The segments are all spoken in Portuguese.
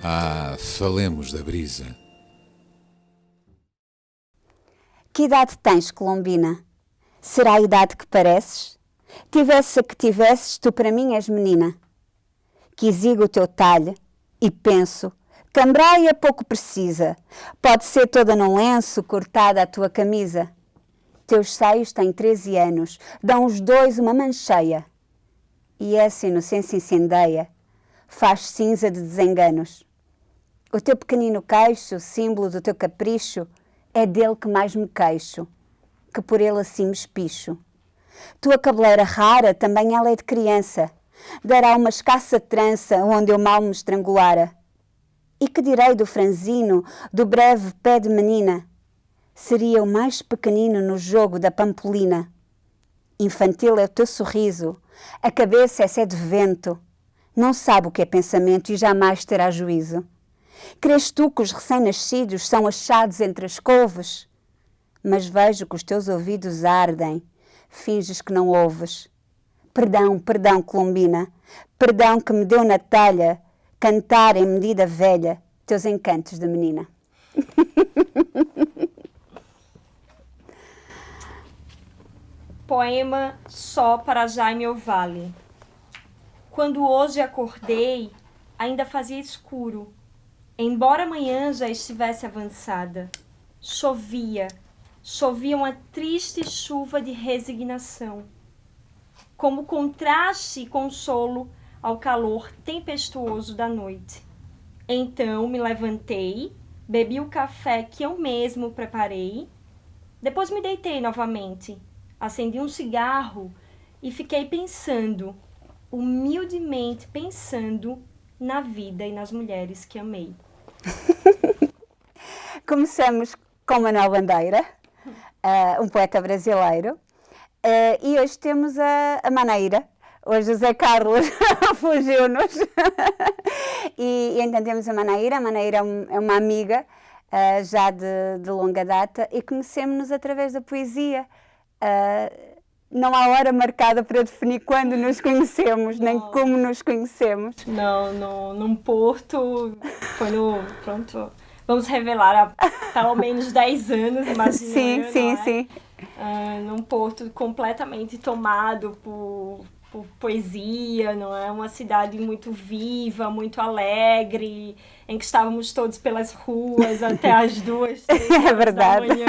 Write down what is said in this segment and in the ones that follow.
Ah, falemos da brisa. Que idade tens, Colombina? Será a idade que pareces? Tivesse a que tivesses, tu para mim és menina. Quisigo o teu talhe e penso, cambraia pouco precisa, pode ser toda num lenço cortada a tua camisa. Teus seios têm 13 anos, dão os dois uma mancheia. E essa inocência incendeia, faz cinza de desenganos. O teu pequenino queixo, símbolo do teu capricho, é dele que mais me queixo, que por ele assim me espicho. Tua cabeleira rara, também ela é de criança, dará uma escassa trança onde eu mal me estrangulara. E que direi do franzino, do breve pé de menina? Seria o mais pequenino no jogo da pampolina. Infantil é o teu sorriso, a cabeça essa é de vento, não sabe o que é pensamento e jamais terá juízo. Crês tu que os recém-nascidos são achados entre as couves? Mas vejo que os teus ouvidos ardem, finges que não ouves. Perdão, perdão, Colombina, perdão que me deu na talha cantar em medida velha teus encantos de menina. Poema só para Jaime Ovalle. Quando hoje acordei, ainda fazia escuro. Embora a manhã já estivesse avançada, chovia uma triste chuva de resignação, como contraste e consolo ao calor tempestuoso da noite. Então me levantei, bebi o café que eu mesmo preparei, depois me deitei novamente, acendi um cigarro e fiquei pensando, humildemente pensando, na vida e nas mulheres que amei. Começamos com Manuel Bandeira, um poeta brasileiro, e hoje temos a Maneira. Hoje o Zé Carlos fugiu-nos. E então temos a Maneira. A Maneira é uma amiga já de longa data e conhecemos-nos através da poesia. Não há hora marcada para definir quando nos conhecemos, nem como nos conhecemos. Não, num porto, foi no, pronto, vamos revelar há pelo menos 10 anos, imagina. Sim. Num porto completamente tomado por poesia, não é? Uma cidade muito viva, muito alegre, em que estávamos todos pelas ruas até as 2, 3 horas da manhã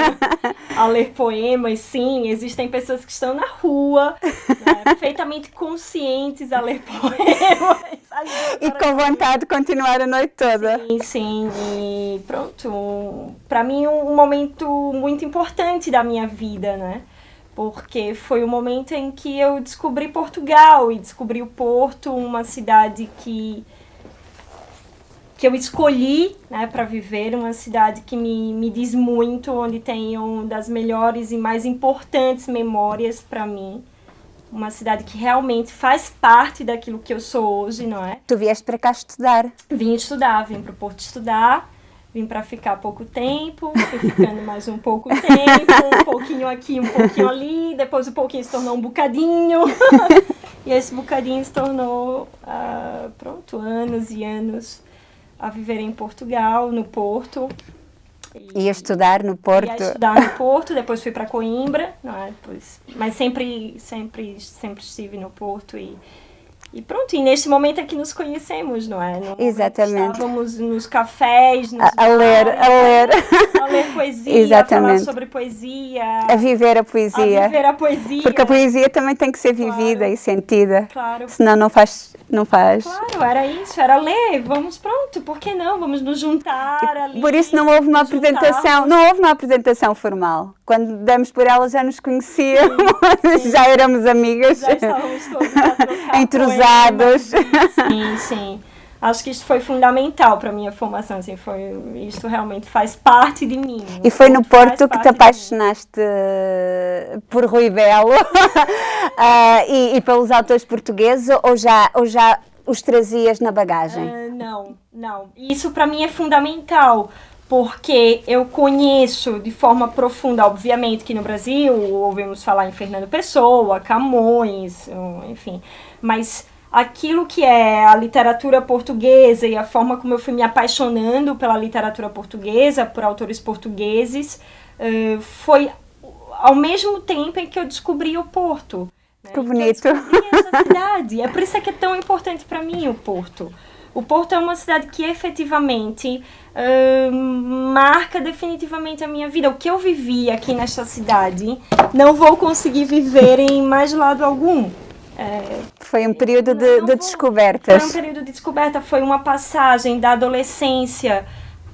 a ler poemas. Sim, existem pessoas que estão na rua, né, perfeitamente conscientes a ler poemas. E com vontade de continuar a noite toda. Sim, e pronto. Para mim, um momento muito importante da minha vida, né? Porque foi o momento em que eu descobri Portugal e descobri o Porto, uma cidade que eu escolhi, né, para viver, uma cidade que me diz muito, onde tenho uma das melhores e mais importantes memórias para mim. Uma cidade que realmente faz parte daquilo que eu sou hoje, não é? Tu vieste para cá estudar? Vim para o Porto estudar. Vim para ficar pouco tempo, fui ficando mais um pouco tempo, um pouquinho aqui, um pouquinho ali, depois o pouquinho se tornou um bocadinho, e esse bocadinho se tornou, anos e anos a viver em Portugal, no Porto. E a estudar no Porto? Ia estudar no Porto, depois fui para Coimbra, não é? Mas sempre estive no Porto e pronto, e neste momento é que nos conhecemos, não é? Exatamente. Estávamos nos cafés, a ler poesia, exatamente. A falar sobre poesia. A viver a poesia. Porque a poesia também tem que ser vivida e sentida. Claro. Senão não faz. Claro, era isso, era ler, pronto, por que não? Vamos nos juntar ali. Por isso não houve uma apresentação formal. Quando demos por ela já nos conhecíamos, sim. Já éramos amigas. Já estávamos todos a trocar entrosados. Sim. Acho que isso foi fundamental para a minha formação, assim, isto realmente faz parte de mim. E foi no Porto que te apaixonaste por Rui Belo e pelos autores portugueses ou já os trazias na bagagem? Não. Isso para mim é fundamental, porque eu conheço de forma profunda, obviamente que no Brasil ouvimos falar em Fernando Pessoa, Camões, enfim, mas aquilo que é a literatura portuguesa e a forma como eu fui me apaixonando pela literatura portuguesa, por autores portugueses, foi ao mesmo tempo em que eu descobri o Porto. Né? Que bonito. Eu descobri essa cidade. É por isso que é tão importante para mim o Porto. O Porto é uma cidade que efetivamente marca definitivamente a minha vida. O que eu vivi aqui nesta cidade, não vou conseguir viver em mais lado algum. Foi um período de descobertas. Foi um período de descoberta, foi uma passagem da adolescência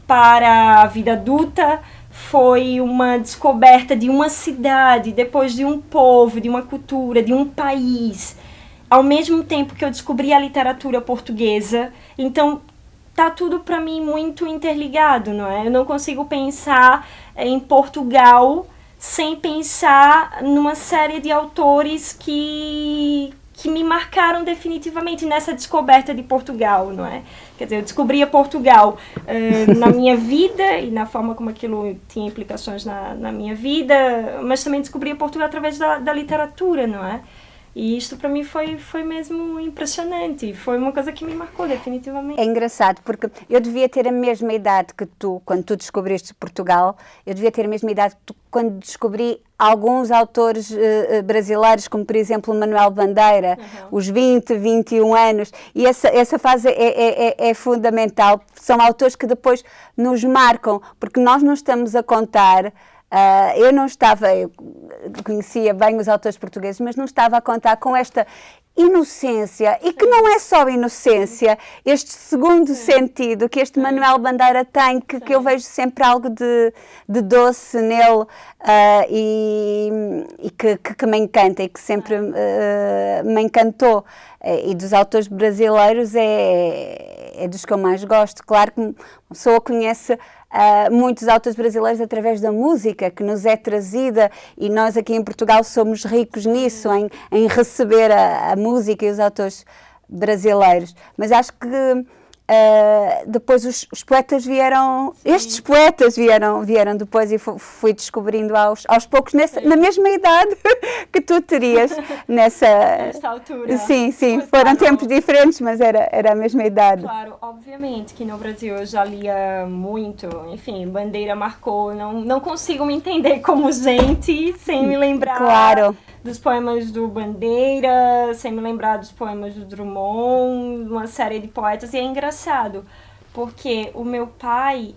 para a vida adulta, foi uma descoberta de uma cidade, depois de um povo, de uma cultura, de um país. Ao mesmo tempo que eu descobri a literatura portuguesa, então tá tudo para mim muito interligado, não é? Eu não consigo pensar em Portugal sem pensar numa série de autores que me marcaram definitivamente nessa descoberta de Portugal, não é? Quer dizer, eu descobria Portugal na minha vida e na forma como aquilo tinha implicações na minha vida, mas também descobria Portugal através da literatura, não é? E isto para mim foi mesmo impressionante, foi uma coisa que me marcou definitivamente. É engraçado, porque eu devia ter a mesma idade que tu, quando tu descobriste Portugal, eu devia ter a mesma idade que tu, quando descobri alguns autores brasileiros, como por exemplo o Manuel Bandeira, os 20, 21 anos, e essa fase é fundamental, são autores que depois nos marcam, porque nós não estamos a contar. Eu conhecia bem os autores portugueses, mas não estava a contar com esta inocência, e que não é só inocência, este segundo sentido que este Manuel Bandeira tem, que eu vejo sempre algo de doce nele, e que me encanta e que sempre me encantou. E dos autores brasileiros é dos que eu mais gosto. Claro que uma pessoa conhece muitos autores brasileiros através da música que nos é trazida, e nós aqui em Portugal somos ricos nisso, em receber a música e os autores brasileiros. Mas acho que depois os poetas vieram, estes poetas vieram depois, e fui descobrindo aos poucos, na mesma idade que tu terias, nesta altura. Sim, Pois foram claro. tempos diferentes, mas era a mesma idade. Claro, obviamente que no Brasil eu já lia muito, enfim, Bandeira marcou, não consigo me entender como gente sem me lembrar Claro. dos poemas do Bandeira, sem me lembrar dos poemas do Drummond, uma série de poetas, e é engraçado, porque o meu pai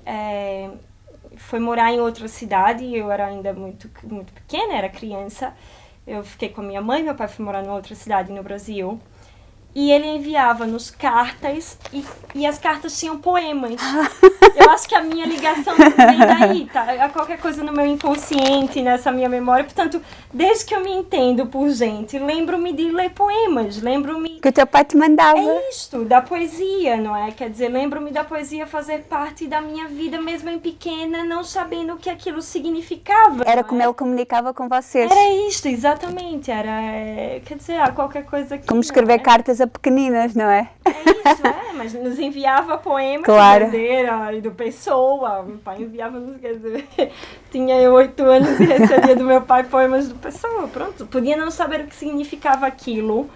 foi morar em outra cidade, eu era ainda muito pequena, era criança, eu fiquei com a minha mãe, meu pai foi morar em outra cidade no Brasil, e ele enviava-nos cartas, e as cartas tinham poemas. Eu acho que a minha ligação vem daí, tá? Qualquer coisa no meu inconsciente, nessa minha memória. Portanto, desde que eu me entendo por gente, lembro-me de ler poemas, lembro-me... Que o teu pai te mandava. É isto, da poesia, não é? Quer dizer, lembro-me da poesia fazer parte da minha vida, mesmo em pequena, não sabendo o que aquilo significava. Era como ele comunicava com vocês. Era isto, exatamente. Era, quer dizer, qualquer coisa que... Como escrever cartas a pequeninas, não é? É isso, mas nos enviava poemas Claro. do Bandeira e do Pessoa. Meu pai enviava-nos, quer dizer, tinha eu 8 anos e recebia do meu pai poemas do Pessoa. Pronto, podia não saber o que significava aquilo.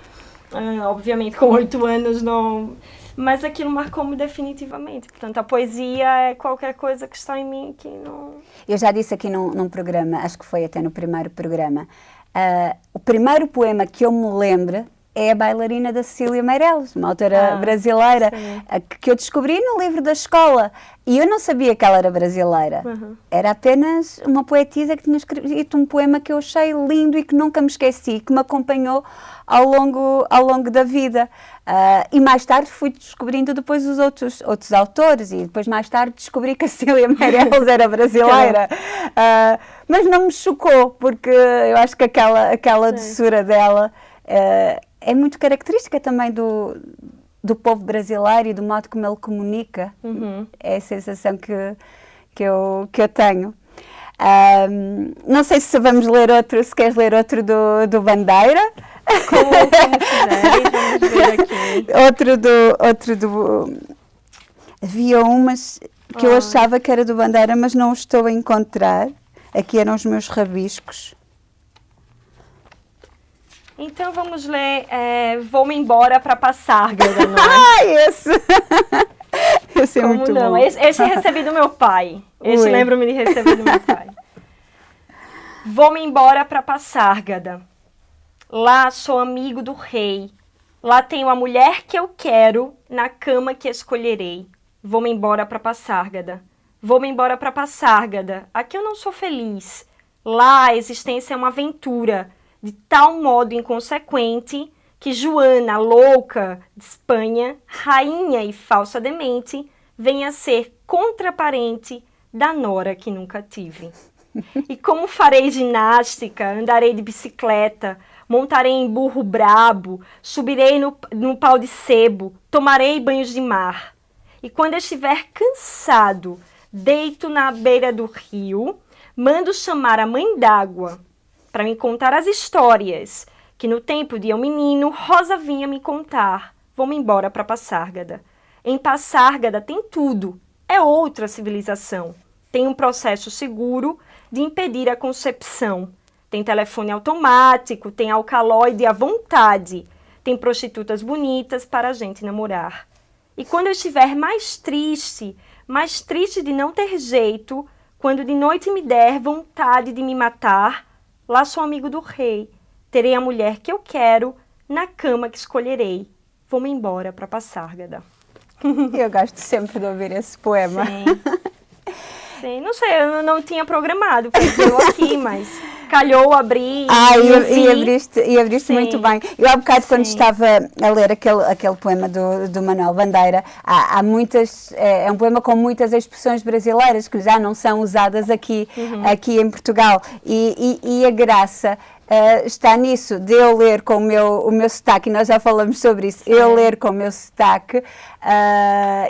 Obviamente, com 8 anos não... Mas aquilo marcou-me definitivamente. Portanto, a poesia é qualquer coisa que está em mim que não... Eu já disse aqui num programa, acho que foi até no primeiro programa, o primeiro poema que eu me lembro é a Bailarina da Cecília Meirelles, uma autora brasileira, que eu descobri no livro da escola. E eu não sabia que ela era brasileira. Era apenas uma poetisa que tinha escrito um poema que eu achei lindo e que nunca me esqueci, que me acompanhou ao longo da vida. E mais tarde fui descobrindo depois os outros autores, e depois mais tarde descobri que a Cecília Meirelles era brasileira. Mas não me chocou, porque eu acho que aquela doçura dela é muito característica também do povo brasileiro e do modo como ele comunica. É a sensação que eu tenho. Não sei se vamos ler outro, se queres ler outro do Bandeira. Como quiseres, vamos ver aqui. Outro do... Havia umas que eu achava que era do Bandeira, mas não o estou a encontrar. Aqui eram os meus rabiscos. Então vamos ler Vou-me embora para Passárgada, não é? Ah, esse! Esse é Como muito não? bom. Esse recebi do meu pai. Esse Ui. lembro-me de receber do meu pai. Vou-me embora para Passárgada. Lá sou amigo do rei. Lá tenho a mulher que eu quero, na cama que escolherei. Vou-me embora para Passárgada. Vou-me embora para Passárgada. Aqui eu não sou feliz. Lá a existência é uma aventura, de tal modo inconsequente que Joana, louca de Espanha, rainha e falsa demente, venha a ser contraparente da nora que nunca tive. E como farei ginástica, andarei de bicicleta, montarei em burro brabo, subirei no pau de sebo, tomarei banhos de mar. E quando estiver cansado, deito na beira do rio, mando chamar a mãe d'água para me contar as histórias que no tempo de eu menino Rosa vinha me contar. Vou-me embora para Passárgada. Em Passárgada tem tudo, é outra civilização. Tem um processo seguro de impedir a concepção. Tem telefone automático, tem alcaloide à vontade, tem prostitutas bonitas para a gente namorar. E quando eu estiver mais triste de não ter jeito, quando de noite me der vontade de me matar, lá sou amigo do rei, terei a mulher que eu quero, na cama que escolherei. Vou-me embora para Passárgada. Eu gosto sempre de ouvir esse poema. Sim, não sei, eu não tinha programado para dizer aqui, mas calhou abrir e abriste muito bem. Eu há bocado, quando estava a ler aquele poema do Manuel Bandeira, há muitas, é um poema com muitas expressões brasileiras que já não são usadas aqui em Portugal. E a graça está nisso, de eu ler com o meu sotaque, e nós já falamos sobre isso, eu ler com o meu sotaque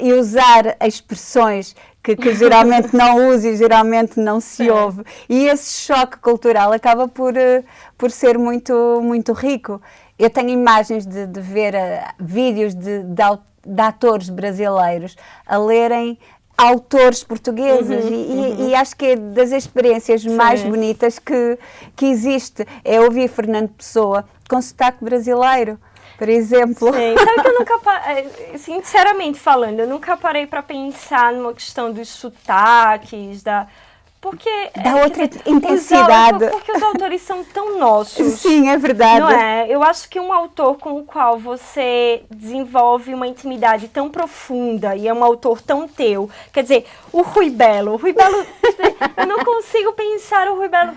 e usar expressões que geralmente não uso e geralmente não se ouve. E esse choque cultural acaba por ser muito, muito rico. Eu tenho imagens de ver vídeos de atores brasileiros a lerem autores portugueses e acho que é das experiências mais bonitas que existe. É ouvir Fernando Pessoa com sotaque brasileiro, por exemplo. Sim. Sabe que eu nunca, sinceramente falando, eu nunca parei para pensar numa questão dos sotaques, porque dá outra intensidade. Porque os autores são tão nossos. Sim, é verdade. Não é? Eu acho que um autor com o qual você desenvolve uma intimidade tão profunda e é um autor tão teu, quer dizer, o Rui Belo, eu não consigo pensar o Rui Belo,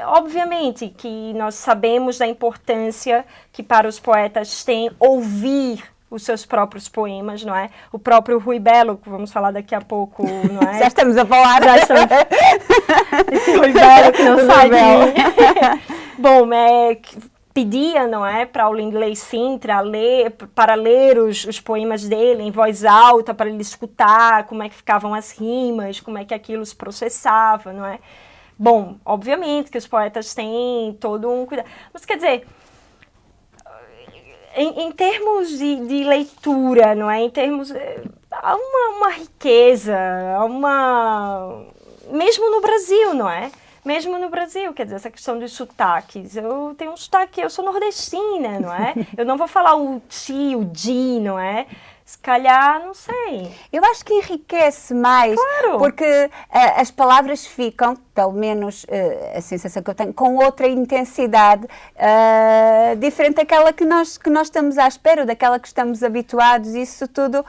obviamente que nós sabemos da importância que para os poetas tem ouvir os seus próprios poemas, não é? O próprio Rui Belo, que vamos falar daqui a pouco, não é? Já estamos a falar. Já estamos. Esse Rui Belo que não sai de mim. Bom, pedia, não é, para o Lindley Sintra para ler os poemas dele em voz alta, para ele escutar como é que ficavam as rimas, como é que aquilo se processava, não é? Bom, obviamente que os poetas têm todo um cuidado. Mas, quer dizer, em termos de leitura, não é? Em termos... Há uma riqueza, mesmo no Brasil, não é? Mesmo no Brasil, quer dizer, essa questão dos sotaques. Eu tenho um sotaque, eu sou nordestina, não é? Eu não vou falar o ti, o di, não é? Se calhar, não sei. Eu acho que enriquece mais, claro, porque as palavras ficam, pelo menos a sensação que eu tenho, com outra intensidade diferente daquela que nós estamos à espera, daquela que estamos habituados. Isso tudo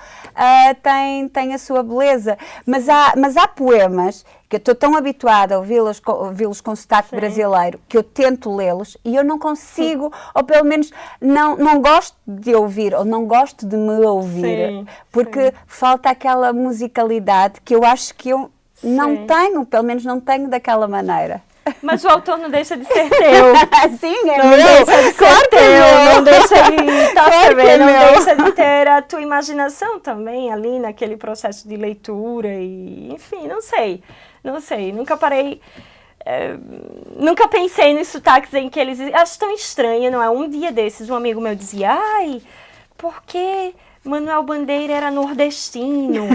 tem a sua beleza. Mas há poemas que eu estou tão habituada a ouvi-los com sotaque brasileiro, que eu tento lê-los e eu não consigo, ou pelo menos não gosto de ouvir, ou não gosto de me ouvir, porque falta aquela musicalidade que eu acho que eu não tenho, pelo menos não tenho daquela maneira. Mas o autor não deixa de ser teu. Sim, é não meu. Deixa de ser claro teu, é não deixa de não deixa de ter a tua imaginação também ali naquele processo de leitura e, enfim, não sei, nunca parei, nunca pensei nos sotaques em que eles, acho tão estranho, não é? Um dia desses um amigo meu dizia, ai, porque Manuel Bandeira era nordestino,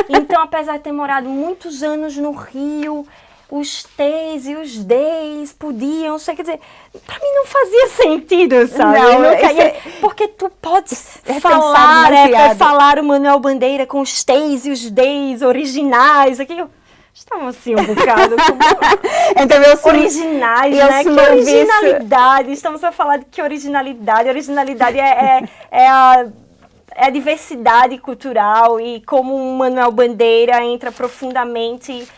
então apesar de ter morado muitos anos no Rio, os T's e os D's podiam, não sei, quer dizer, pra mim não fazia sentido, sabe? Não, porque tu podes falar falar o Manuel Bandeira com os T's e os D's originais, aqui estavam assim um bocado então, originais, né? Que originalidade, estamos a falar de que originalidade é a diversidade cultural e como o Manuel Bandeira entra profundamente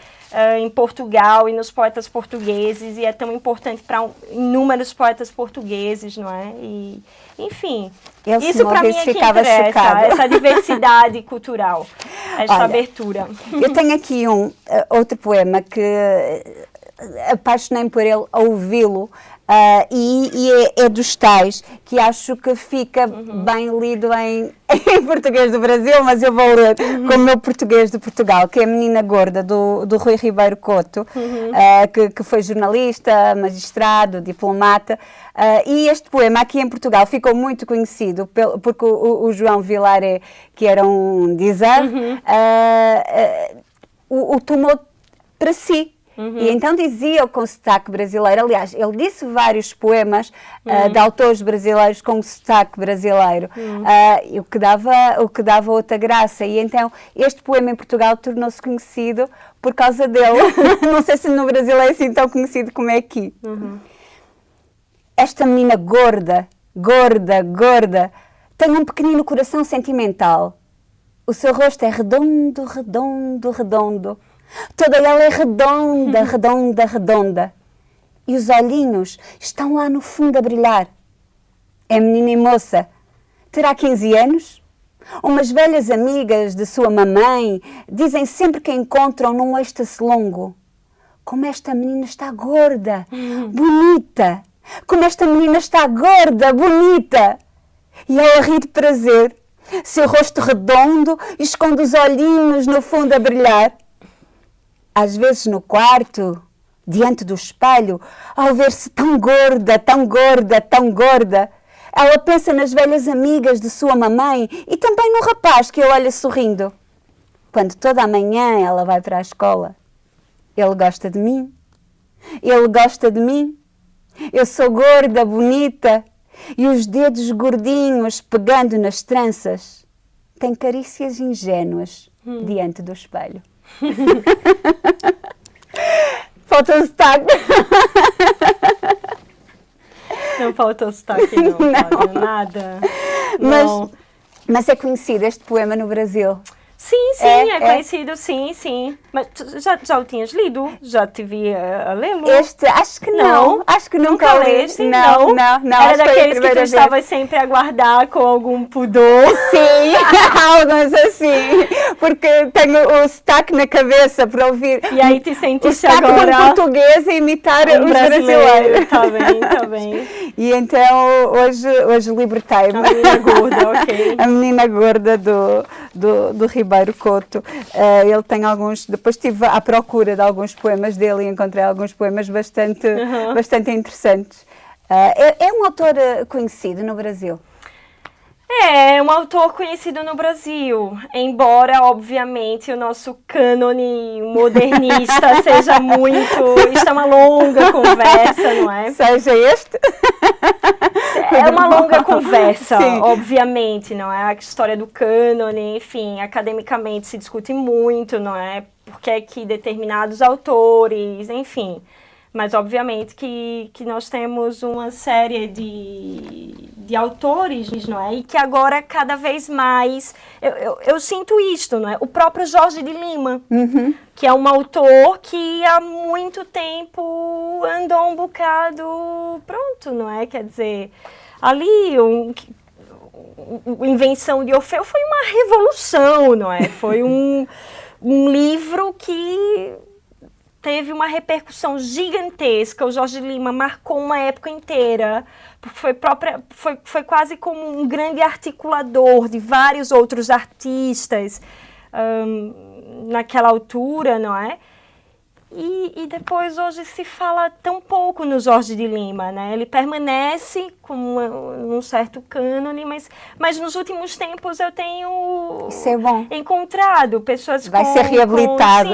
em Portugal e nos poetas portugueses e é tão importante para inúmeros poetas portugueses, não é? E, enfim, isso para mim é que interessa, essa diversidade cultural, essa abertura. Eu tenho aqui outro poema que apaixonei por ele a ouvi-lo. E é dos tais que acho que fica bem lido em português do Brasil, mas eu vou ler com o meu português de Portugal, que é a Menina Gorda, do Rui Ribeiro Couto, que foi jornalista, magistrado, diplomata. E este poema aqui em Portugal ficou muito conhecido porque o João Vilaré, que era um dizer, o tomou para si. E então dizia com sotaque brasileiro, aliás, ele disse vários poemas de autores brasileiros com sotaque brasileiro, o que dava outra graça. E então este poema em Portugal tornou-se conhecido por causa dele. Não sei se no Brasil é assim tão conhecido como é aqui. Esta menina gorda, gorda, gorda, tem um pequenino coração sentimental. O seu rosto é redondo, redondo, redondo. Toda ela é redonda, redonda, redonda. E os olhinhos estão lá no fundo a brilhar. É menina e moça. Terá 15 anos? Umas velhas amigas de sua mamãe dizem sempre que a encontram num êxtase longo. Como esta menina está gorda, bonita. Como esta menina está gorda, bonita. E ela ri de prazer. Seu rosto redondo esconde os olhinhos no fundo a brilhar. Às vezes no quarto, diante do espelho, ao ver-se tão gorda, tão gorda, tão gorda, ela pensa nas velhas amigas de sua mamãe e também no rapaz que a olha sorrindo. Quando toda a manhã ela vai para a escola, ele gosta de mim, ele gosta de mim, eu sou gorda, bonita, e os dedos gordinhos pegando nas tranças têm carícias ingênuas diante do espelho. Falta o sotaque. Não falta o sotaque, não. Nada. Mas é conhecido este poema no Brasil. Sim, é conhecido, sim. Mas tu já o tinhas lido? Já te vi a lê-lo? Acho que não. Acho que nunca leste? Não. Era daqueles que tu estavas sempre a guardar com algum pudor? Sim, alguns assim. Porque tenho o sotaque na cabeça para ouvir. E aí te sentiste o agora... O português a imitar os brasileiros. Tá bem. E então hoje libertei-me. A menina gorda, ok. A menina gorda do Ribeiro Couto. Ele tem alguns... Depois estive à procura de alguns poemas dele e encontrei alguns poemas bastante interessantes. É um autor conhecido no Brasil? É um autor conhecido no Brasil, embora, obviamente, o nosso cânone modernista seja muito... Isto é uma longa conversa, não é? Seja este? É uma longa conversa, obviamente, não é? A história do cânone, enfim, academicamente se discute muito, não é? Porque é que determinados autores, enfim... Mas, obviamente, que nós temos uma série de autores, não é? E que agora, cada vez mais, eu sinto isto, não é? O próprio Jorge de Lima, que é um autor que há muito tempo andou um bocado pronto, não é? Quer dizer, ali, a invenção de Orfeu foi uma revolução, não é? Foi um livro que... teve uma repercussão gigantesca. O Jorge Lima marcou uma época inteira, porque foi quase como um grande articulador de vários outros artistas naquela altura, não é? E depois hoje se fala tão pouco no Jorge de Lima, né? Ele permanece com um certo cânone, mas nos últimos tempos eu tenho Isso é bom. encontrado pessoas Vai ser reabilitado.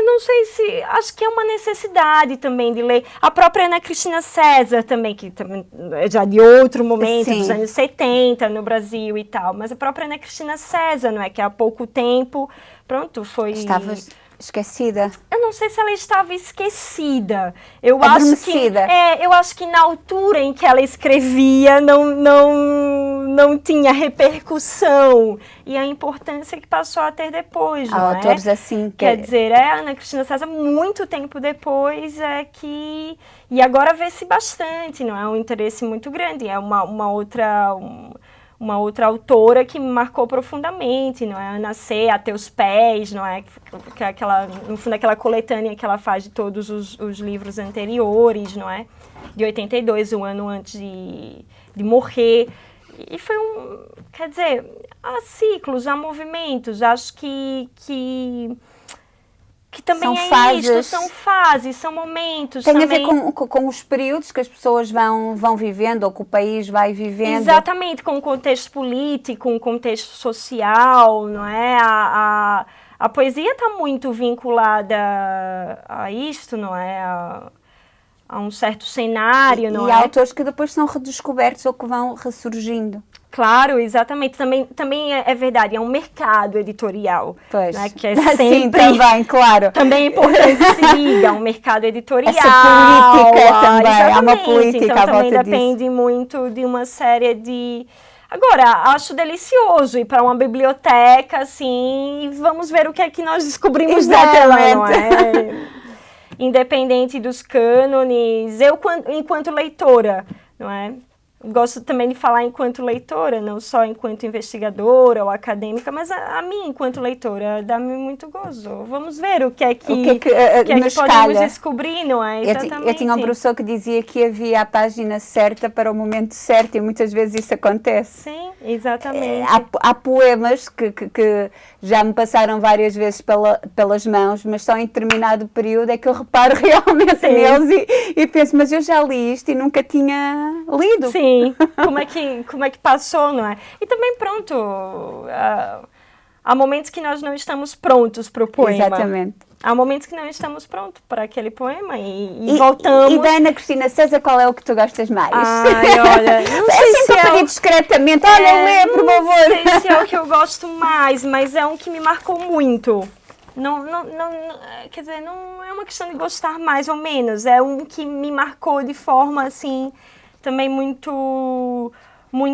Não sei se... Acho que é uma necessidade também de ler. A própria Ana Cristina César também, que também é já de outro momento, Sim. dos anos 70 no Brasil e tal. Mas a própria Ana Cristina César, não é? Que há pouco tempo, pronto, foi... Estava esquecida. Eu não sei se ela estava esquecida. Eu Adormecida. acho que na altura em que ela escrevia não tinha repercussão. E a importância que passou a ter depois, não Há é? autores assim que... Quer dizer, a Ana Cristina César, muito tempo depois, é que... E agora vê-se bastante, não é? Um interesse muito grande. É uma outra autora que me marcou profundamente, não é? Ana C, A Teus Pés, não é? Que é aquela, no fundo, aquela coletânea que ela faz de todos os livros anteriores, não é? De 82, um ano antes de morrer. E foi quer dizer, há ciclos, há movimentos, acho que também São é fases. isto, são fases, são momentos. Tem também... a ver com os períodos que as pessoas vão vivendo ou que o país vai vivendo. Exatamente, com o contexto político, com o contexto social, não é? A poesia está muito vinculada a isto, não é? A um certo cenário, não e é? há autores que depois são redescobertos ou que vão ressurgindo. Claro, exatamente. Também é verdade, é um mercado editorial. Pois. Né, que é Sim, sempre... também, claro. Também é importante que se diga, um mercado editorial. Essa política também, há uma exatamente. política Então à também volta depende muito de uma série de... Agora, acho delicioso ir para uma biblioteca, assim, e vamos ver o que é que nós descobrimos daquela, não é? Independente dos cânones. Eu, enquanto leitora, não é? Gosto também de falar enquanto leitora, não só enquanto investigadora ou acadêmica, mas a mim, enquanto leitora, dá-me muito gozo. Vamos ver o que é que podemos descobrir, não é? Exatamente. Eu tinha um professor que dizia que havia a página certa para o momento certo e muitas vezes isso acontece. Sim, exatamente. Há poemas que já me passaram várias vezes pelas mãos, mas só em determinado período é que eu reparo realmente neles e penso, mas eu já li isto e nunca tinha lido. Sim. Como é que passou, não é? E também, pronto, há momentos que nós não estamos prontos para o poema. Exatamente. Há momentos que não estamos prontos para aquele poema e voltamos... E da Ana Cristina César, qual é o que tu gostas mais? Ai, olha, não sei sempre se a pedir discretamente, olha, lê, por favor. Não sei se é o que eu gosto mais, mas é um que me marcou muito. Quer dizer, não é uma questão de gostar mais ou menos, é um que me marcou de forma, assim... também muito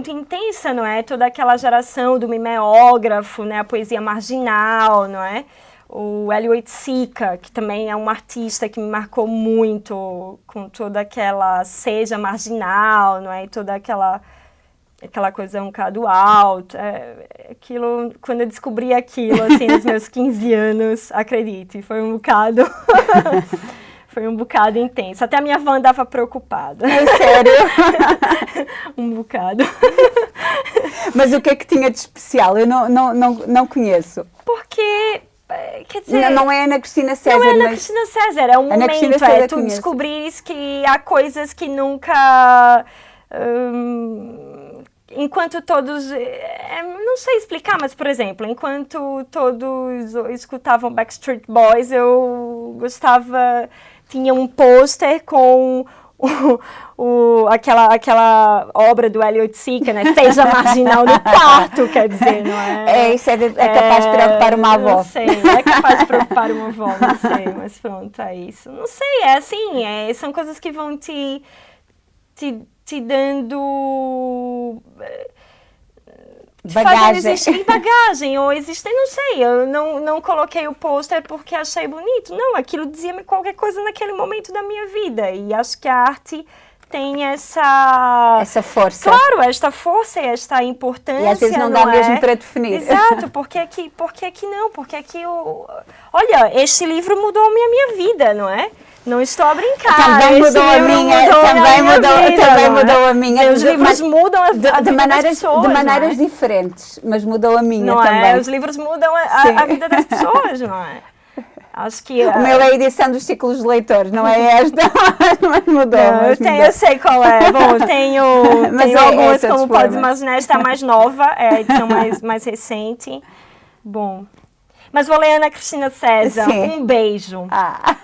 intensa, não é? Toda aquela geração do mimeógrafo, né? A poesia marginal, não é? O Hélio Oiticica, que também é um artista que me marcou muito, com toda aquela seja marginal, não é? E toda aquela coisa um bocado alta. Aquilo, quando eu descobri aquilo, assim, nos meus 15 anos, acredite, foi um bocado... Foi um bocado intenso. Até a minha avó andava preocupada. É sério? Um bocado. Mas o que é que tinha de especial? Eu não conheço. Porque, quer dizer... Não é Ana Cristina César, não é Ana Cristina César, é um momento, tu descobrires que há coisas que nunca... enquanto todos... não sei explicar, mas, por exemplo, enquanto todos escutavam Backstreet Boys, eu gostava... Tinha um pôster com aquela obra do Hélio Oiticica, né? Seja marginal no quarto, quer dizer, não é? Isso é capaz de preocupar uma avó. Não sei, é capaz de preocupar uma avó, não sei, mas pronto, é isso. Não sei, é assim, são coisas que vão te dando... bagagem, ou existem, não sei, eu não coloquei o pôster porque achei bonito, não, aquilo dizia-me qualquer coisa naquele momento da minha vida, e acho que a arte tem essa força. Claro, esta força e esta importância. E às vezes não dá mesmo para definir. Exato, porque é que não, porque é que olha, este livro mudou a minha vida, não é? Não estou a brincar. Também mudou a minha, também mudou a minha. Os livros mudam a vida das pessoas. De maneiras diferentes, mas mudou a minha não também. É? Os livros mudam a vida das pessoas, não é? Acho que... O meu é a edição dos ciclos de leitores, não é esta, mas mudou. Não, eu sei qual é. Bom, tenho algumas, como pode imaginar, esta mais nova, é a edição mais recente. Bom... Mas vou ler Ana Cristina César. Sim. Um beijo. Ah.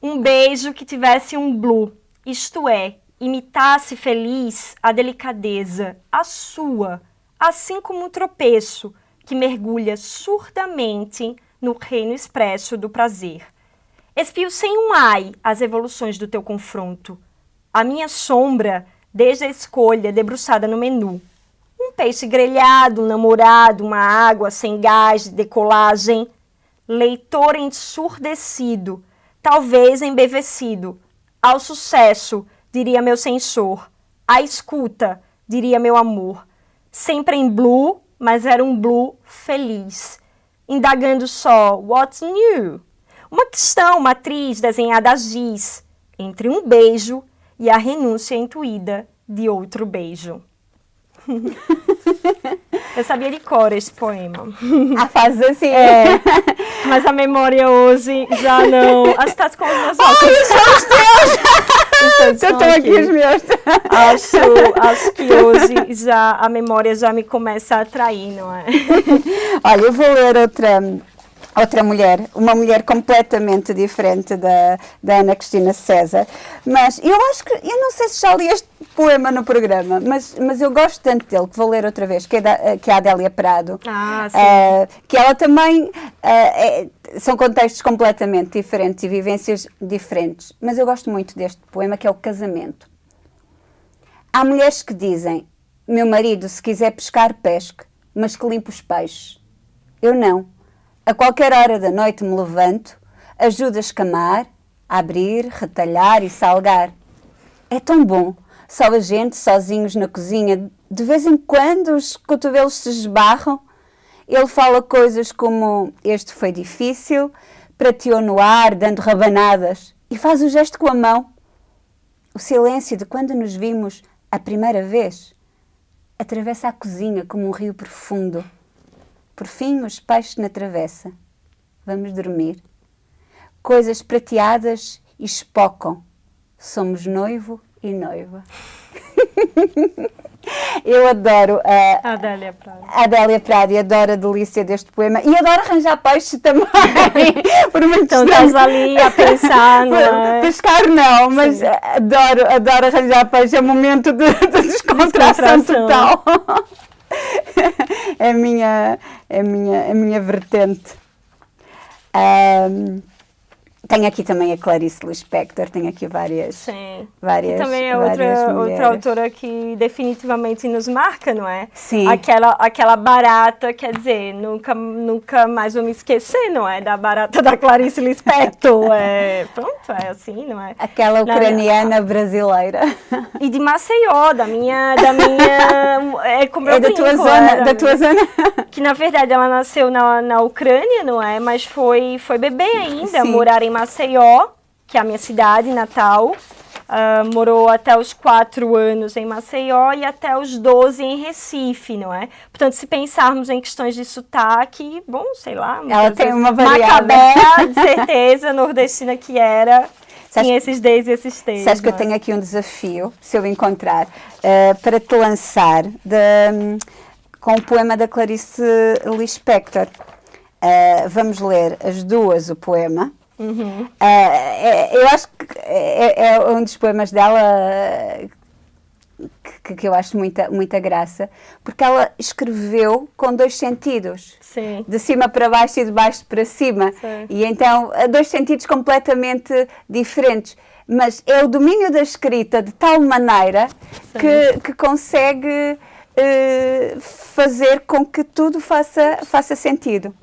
Um beijo que tivesse um blue, isto é, imitasse feliz a delicadeza, a sua, assim como um tropeço que mergulha surdamente no reino expresso do prazer. Espio sem um ai as evoluções do teu confronto. A minha sombra, desde a escolha debruçada no menu. Um peixe grelhado, um namorado, uma água sem gás de decolagem. Leitor ensurdecido, talvez embevecido. Ao sucesso, diria meu censor. À escuta, diria meu amor. Sempre em blue, mas era um blue feliz. Indagando só, what's new? Uma questão matriz desenhada a giz, entre um beijo e a renúncia intuída de outro beijo. Eu sabia de cor esse poema. Ah, faz assim. É, mas a memória hoje já não... Acho que tá com os meus óculos. Ai, são os teus! Eu estou aqui os meus. Acho que hoje já a memória já me começa a atrair, não é? Olha, eu vou ler outra mulher, uma mulher completamente diferente da Ana Cristina César, mas eu acho que, eu não sei se já li este poema no programa, mas eu gosto tanto dele, que vou ler outra vez, que é a Adélia Prado, que ela também, são contextos completamente diferentes e vivências diferentes, mas eu gosto muito deste poema, que é o Casamento. Há mulheres que dizem, meu marido, se quiser pescar, pesque, mas que limpe os peixes. Eu não. A qualquer hora da noite me levanto, ajudo a escamar, a abrir, retalhar e salgar. É tão bom, só a gente, sozinhos na cozinha, de vez em quando os cotovelos se esbarram. Ele fala coisas como, este foi difícil, prateou no ar, dando rabanadas, e faz o gesto com a mão. O silêncio de quando nos vimos a primeira vez atravessa a cozinha como um rio profundo. Por fim, os peixes na travessa. Vamos dormir. Coisas prateadas espocam. Somos noivo e noiva. Eu adoro a Adélia Prado e adoro a delícia deste poema. E adoro arranjar peixe também. Por muito então estás ali a pensar, não é? Pescar não, mas adoro arranjar peixe. É um momento de descontração total. É a minha vertente. Tenho aqui também a Clarice Lispector, tenho aqui várias. Sim. Várias, e também é outra autora que definitivamente nos marca, não é? Sim. Aquela barata, quer dizer, nunca mais vou me esquecer, não é? Da barata da Clarice Lispector. Pronto, é assim, não é? Aquela ucraniana brasileira. E de Maceió, da minha como eu brinco, da tua zona. Que na verdade ela nasceu na Ucrânia, não é? Mas foi bebê ainda, morar em Maceió, que é a minha cidade natal. Morou até os 4 anos em Maceió e até os 12 em Recife, não é? Portanto, se pensarmos em questões de sotaque, bom, sei lá. Ela tem uma variável. Macabé, de certeza, nordestina que era, tinha esses Ds e esses Ts. Sabes que eu tenho aqui um desafio, se eu encontrar, para te lançar com o poema da Clarice Lispector. Vamos ler as duas o poema. Uhum. Eu acho que é um dos poemas dela que eu acho muita graça, porque ela escreveu com 2 sentidos. Sim. De cima para baixo e de baixo para cima. Sim. E então, 2 sentidos completamente diferentes. Mas é o domínio da escrita de tal maneira que consegue fazer com que tudo faça sentido.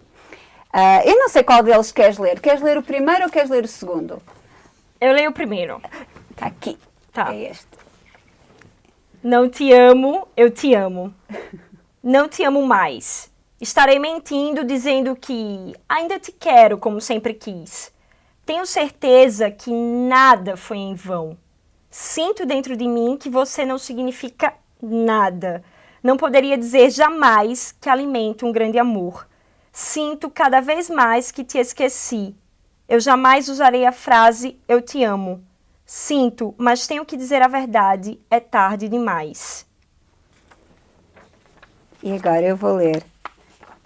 Eu não sei qual deles queres ler. Queres ler o primeiro ou queres ler o segundo? Eu leio o primeiro. Está aqui. Tá. É este. Não te amo, eu te amo. Não te amo mais. Estarei mentindo dizendo que ainda te quero como sempre quis. Tenho certeza que nada foi em vão. Sinto dentro de mim que você não significa nada. Não poderia dizer jamais que alimento um grande amor. Sinto cada vez mais que te esqueci. Eu jamais usarei a frase eu te amo. Sinto, mas tenho que dizer a verdade, é tarde demais. E agora eu vou ler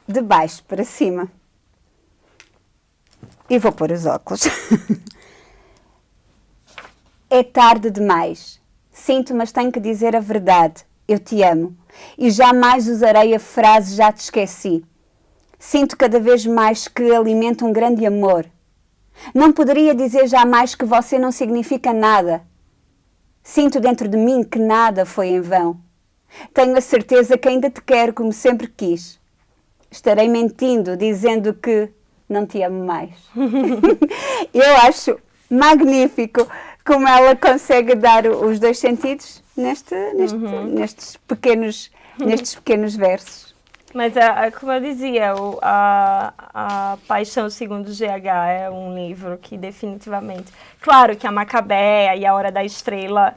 de baixo para cima. E vou pôr os óculos. É tarde demais. Sinto, mas tenho que dizer a verdade. Eu te amo. E jamais usarei a frase já te esqueci. Sinto cada vez mais que alimento um grande amor. Não poderia dizer jamais que você não significa nada. Sinto dentro de mim que nada foi em vão. Tenho a certeza que ainda te quero como sempre quis. Estarei mentindo dizendo que não te amo mais. Eu acho magnífico como ela consegue dar os dois sentidos nestes pequenos versos. Mas, como eu dizia, a Paixão Segundo GH é um livro que definitivamente... Claro que a Macabeia e a Hora da Estrela...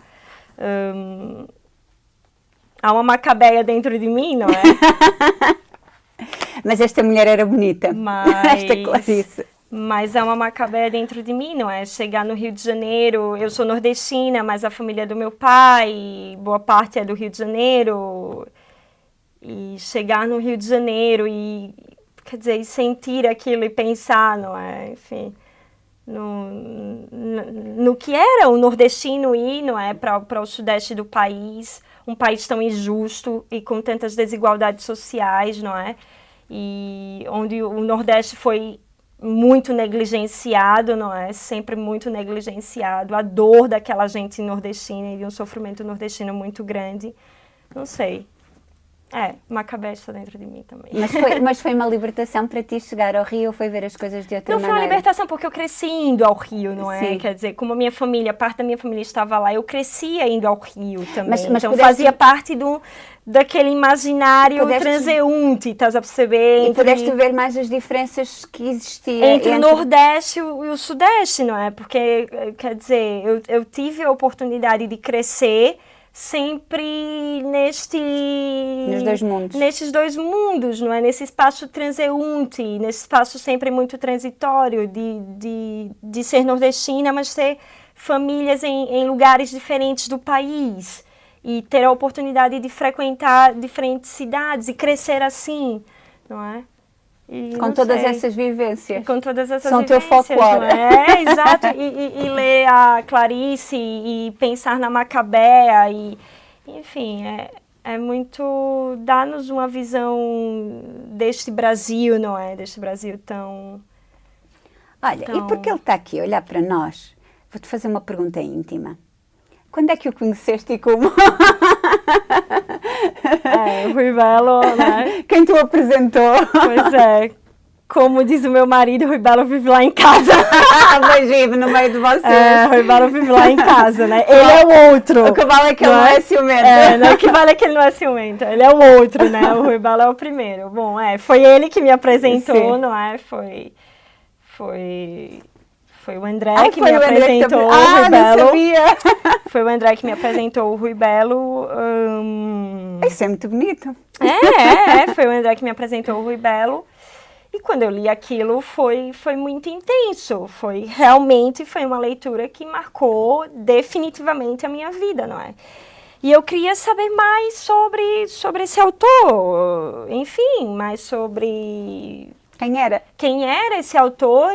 há uma Macabeia dentro de mim, não é? Mas esta mulher era bonita, esta Clarice. Mas há uma Macabeia dentro de mim, não é? Chegar no Rio de Janeiro, eu sou nordestina, mas a família do meu pai, boa parte é do Rio de Janeiro... E chegar no Rio de Janeiro e, quer dizer, e sentir aquilo e pensar, não é? Enfim, no que era o nordestino ir, não é? Para o sudeste do país, um país tão injusto e com tantas desigualdades sociais, não é? E onde o Nordeste foi muito negligenciado, não é? Sempre muito negligenciado. A dor daquela gente nordestina e de um sofrimento nordestino muito grande. Não sei. Macabeia está dentro de mim também. Mas foi uma libertação para ti chegar ao Rio ou foi ver as coisas de outra maneira? Não foi uma libertação porque eu cresci indo ao Rio, não é? Sim. Quer dizer, como a minha família, parte da minha família estava lá, eu crescia indo ao Rio também. Mas então fazia parte daquele imaginário transeunte, estás a perceber? E pudeste ver mais as diferenças que existiam entre o Nordeste e o Sudeste, não é? Porque, quer dizer, eu tive a oportunidade de crescer sempre nestes dois mundos, não é? Nesse espaço transeunte, nesse espaço sempre muito transitório de ser nordestina, mas ter famílias em lugares diferentes do país e ter a oportunidade de frequentar diferentes cidades e crescer assim, não é? E com todas essas vivências. Com todas essas São vivências, teu folclore. não é? Exato. E ler a Clarice e pensar na Macabeia e, enfim, é muito... dá-nos uma visão deste Brasil, não é? Deste Brasil tão... Olha, e porque ele está aqui a olhar para nós, vou-te fazer uma pergunta íntima. Quando é que o conheceste e como? O Rui Belo, né? Quem te o apresentou? Pois é. Como diz o meu marido, o Rui Belo vive lá em casa. Mas vive no meio de vocês. O Rui Belo vive lá em casa, né? Ele é o outro. O que vale é que ele não é ciumento. O que vale é que ele não é ciumento. Ele é o outro, né? O Rui Belo é o primeiro. Bom, foi ele que me apresentou, sim, não é? Foi o André que me apresentou o Rui Belo. Não sabia. Foi o André que me apresentou o Rui Belo. Isso é muito bonito. Foi o André que me apresentou o Rui Belo. E quando eu li aquilo foi muito intenso. Realmente foi uma leitura que marcou definitivamente a minha vida, não é? E eu queria saber mais sobre esse autor. Enfim, mais sobre... Quem era esse autor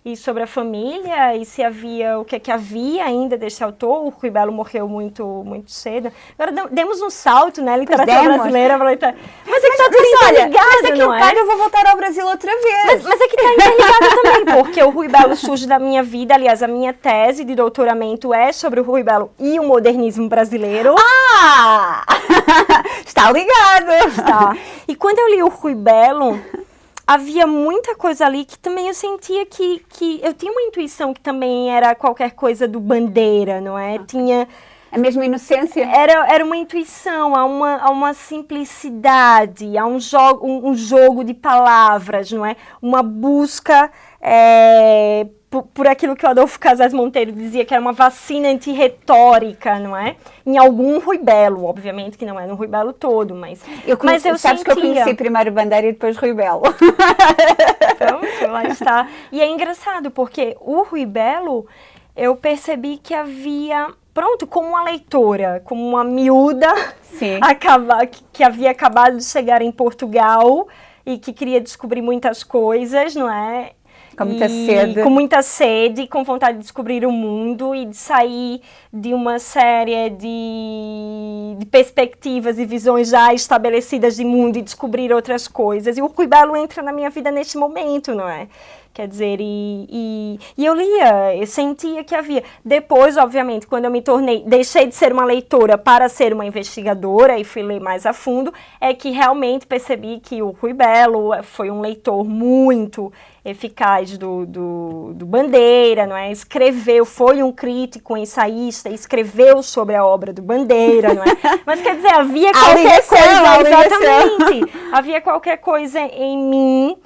e sobre a família, e se havia, o que havia ainda desse autor. O Rui Belo morreu muito, muito cedo. Agora demos um salto, né, literatura brasileira. Mas é que está tudo interligado, mas daqui a bocado eu vou voltar ao Brasil outra vez. Mas é que está interligado também, porque o Rui Belo surge da minha vida. Aliás, a minha tese de doutoramento é sobre o Rui Belo e o modernismo brasileiro. Está ligado! Está. E quando eu li o Rui Belo... havia muita coisa ali que também eu sentia que eu tinha uma intuição que também era qualquer coisa do Bandeira, não é? Tinha... a mesma inocência? Era uma intuição, há uma simplicidade, há um jogo de palavras, não é? Uma busca por aquilo que o Adolfo Casais Monteiro dizia, que era uma vacina antirretórica, não é? Em algum Rui Belo, obviamente que não é no Rui Belo todo, mas eu sabes que eu conheci primeiro Bandeira e depois Rui Belo. Então, lá está. E é engraçado, porque o Rui Belo, eu percebi que havia... pronto, como uma leitora, como uma miúda que havia acabado de chegar em Portugal e que queria descobrir muitas coisas, não é? Com muita sede. Com muita sede, com vontade de descobrir o mundo e de sair de uma série de perspectivas e visões já estabelecidas de mundo e descobrir outras coisas. E o Rui Belo entra na minha vida neste momento, não é? Quer dizer, e eu lia, eu sentia que havia. Depois, obviamente, quando eu me deixei de ser uma leitora para ser uma investigadora e fui ler mais a fundo, é que realmente percebi que o Rui Belo foi um leitor muito eficaz do Bandeira, não é? Escreveu, foi um crítico, um ensaísta, escreveu sobre a obra do Bandeira, não é? Mas quer dizer, havia qualquer coisa, exatamente, havia qualquer coisa em mim,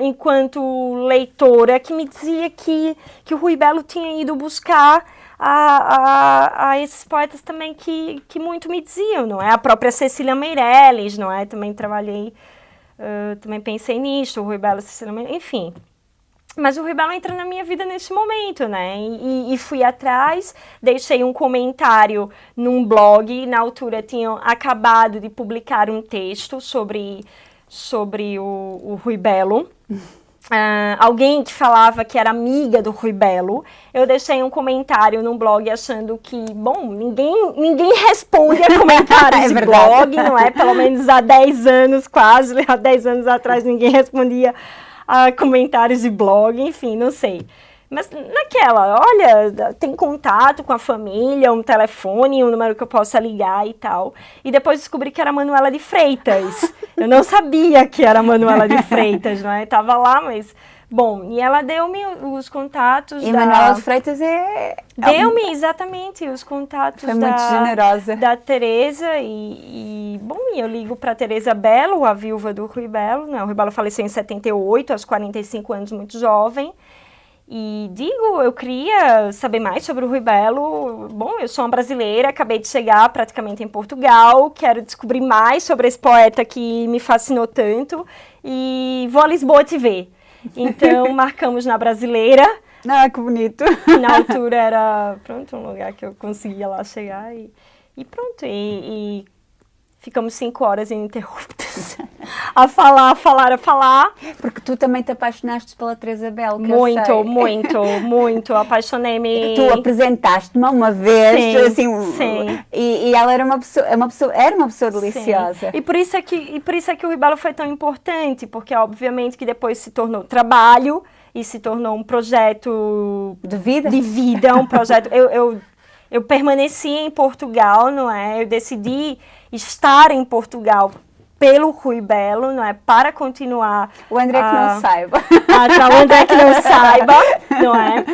enquanto leitora, que me dizia que o Rui Belo tinha ido buscar a esses poetas também que muito me diziam, não é? A própria Cecília Meirelles, não é? Também trabalhei, também pensei nisso, o Rui Belo, Cecília Meirelles, enfim. Mas o Rui Belo entra na minha vida nesse momento, né? E fui atrás, deixei um comentário num blog, na altura tinham acabado de publicar um texto sobre o Rui Belo. Alguém que falava que era amiga do Rui Belo. Eu deixei um comentário num blog achando que, bom, ninguém responde a comentários de blog, não é? Pelo menos há 10 anos, quase, há 10 anos atrás ninguém respondia a comentários de blog, enfim, não sei. Mas naquela, olha, tem contato com a família, um telefone, um número que eu possa ligar e tal. E depois descobri que era Manuela de Freitas. Eu não sabia que era Manuela de Freitas, não é? Tava lá, mas... Bom, e ela deu-me os contatos e Manuela de Freitas deu-me, exatamente, os contatos foi muito generosa. Da Teresa bom, eu ligo para Teresa Belo, a viúva do Rui Belo, né? O Rui Belo faleceu em 78, aos 45 anos, muito jovem. E digo, eu queria saber mais sobre o Rui Belo. Bom, eu sou uma brasileira, acabei de chegar praticamente em Portugal, quero descobrir mais sobre esse poeta que me fascinou tanto e vou a Lisboa te ver. Então, marcamos na Brasileira. Ah, que bonito. Na altura era, pronto, um lugar que eu conseguia lá chegar e pronto. E ficamos 5 horas ininterruptas a falar. Porque tu também te apaixonaste pela Teresa Belo, que muito. Apaixonei-me. Tu apresentaste-me uma vez, sim, assim, sim. E ela era uma pessoa deliciosa. Sim. E por isso é que o Rui Belo foi tão importante, porque obviamente que depois se tornou trabalho e se tornou um projeto de vida, um projeto. Eu permaneci em Portugal, não é? Eu decidi estar em Portugal pelo Rui Belo, não é? Para continuar... O André que não saiba. O André que não saiba, não é?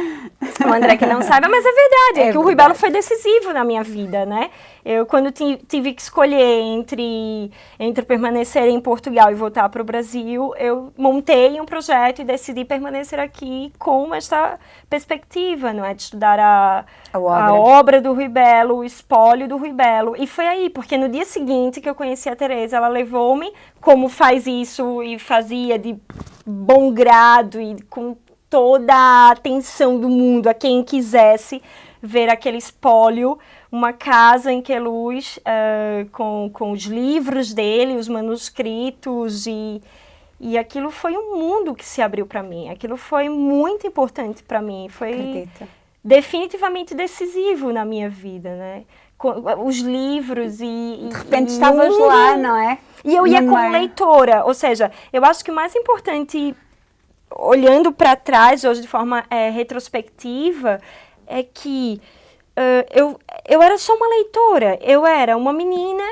O André que não saiba, mas é verdade, que o Rui Belo foi decisivo na minha vida, né? Eu, quando tive que escolher entre permanecer em Portugal e voltar para o Brasil, eu montei um projeto e decidi permanecer aqui com esta perspectiva, não é? De estudar a obra do Rui Belo, o espólio do Rui Belo. E foi aí, porque no dia seguinte que eu conheci a Teresa, ela levou-me, como faz isso e fazia de bom grado e com toda a atenção do mundo a quem quisesse ver aquele espólio, uma casa em Queluz, com os livros dele, os manuscritos, e aquilo foi um mundo que se abriu para mim. Aquilo foi muito importante para mim, foi definitivamente decisivo na minha vida, né? Os livros de repente estavas lá, não é? E eu ia como leitora, ou seja, eu acho que o mais importante, olhando para trás hoje de forma retrospectiva, é que eu era só uma leitora, eu era uma menina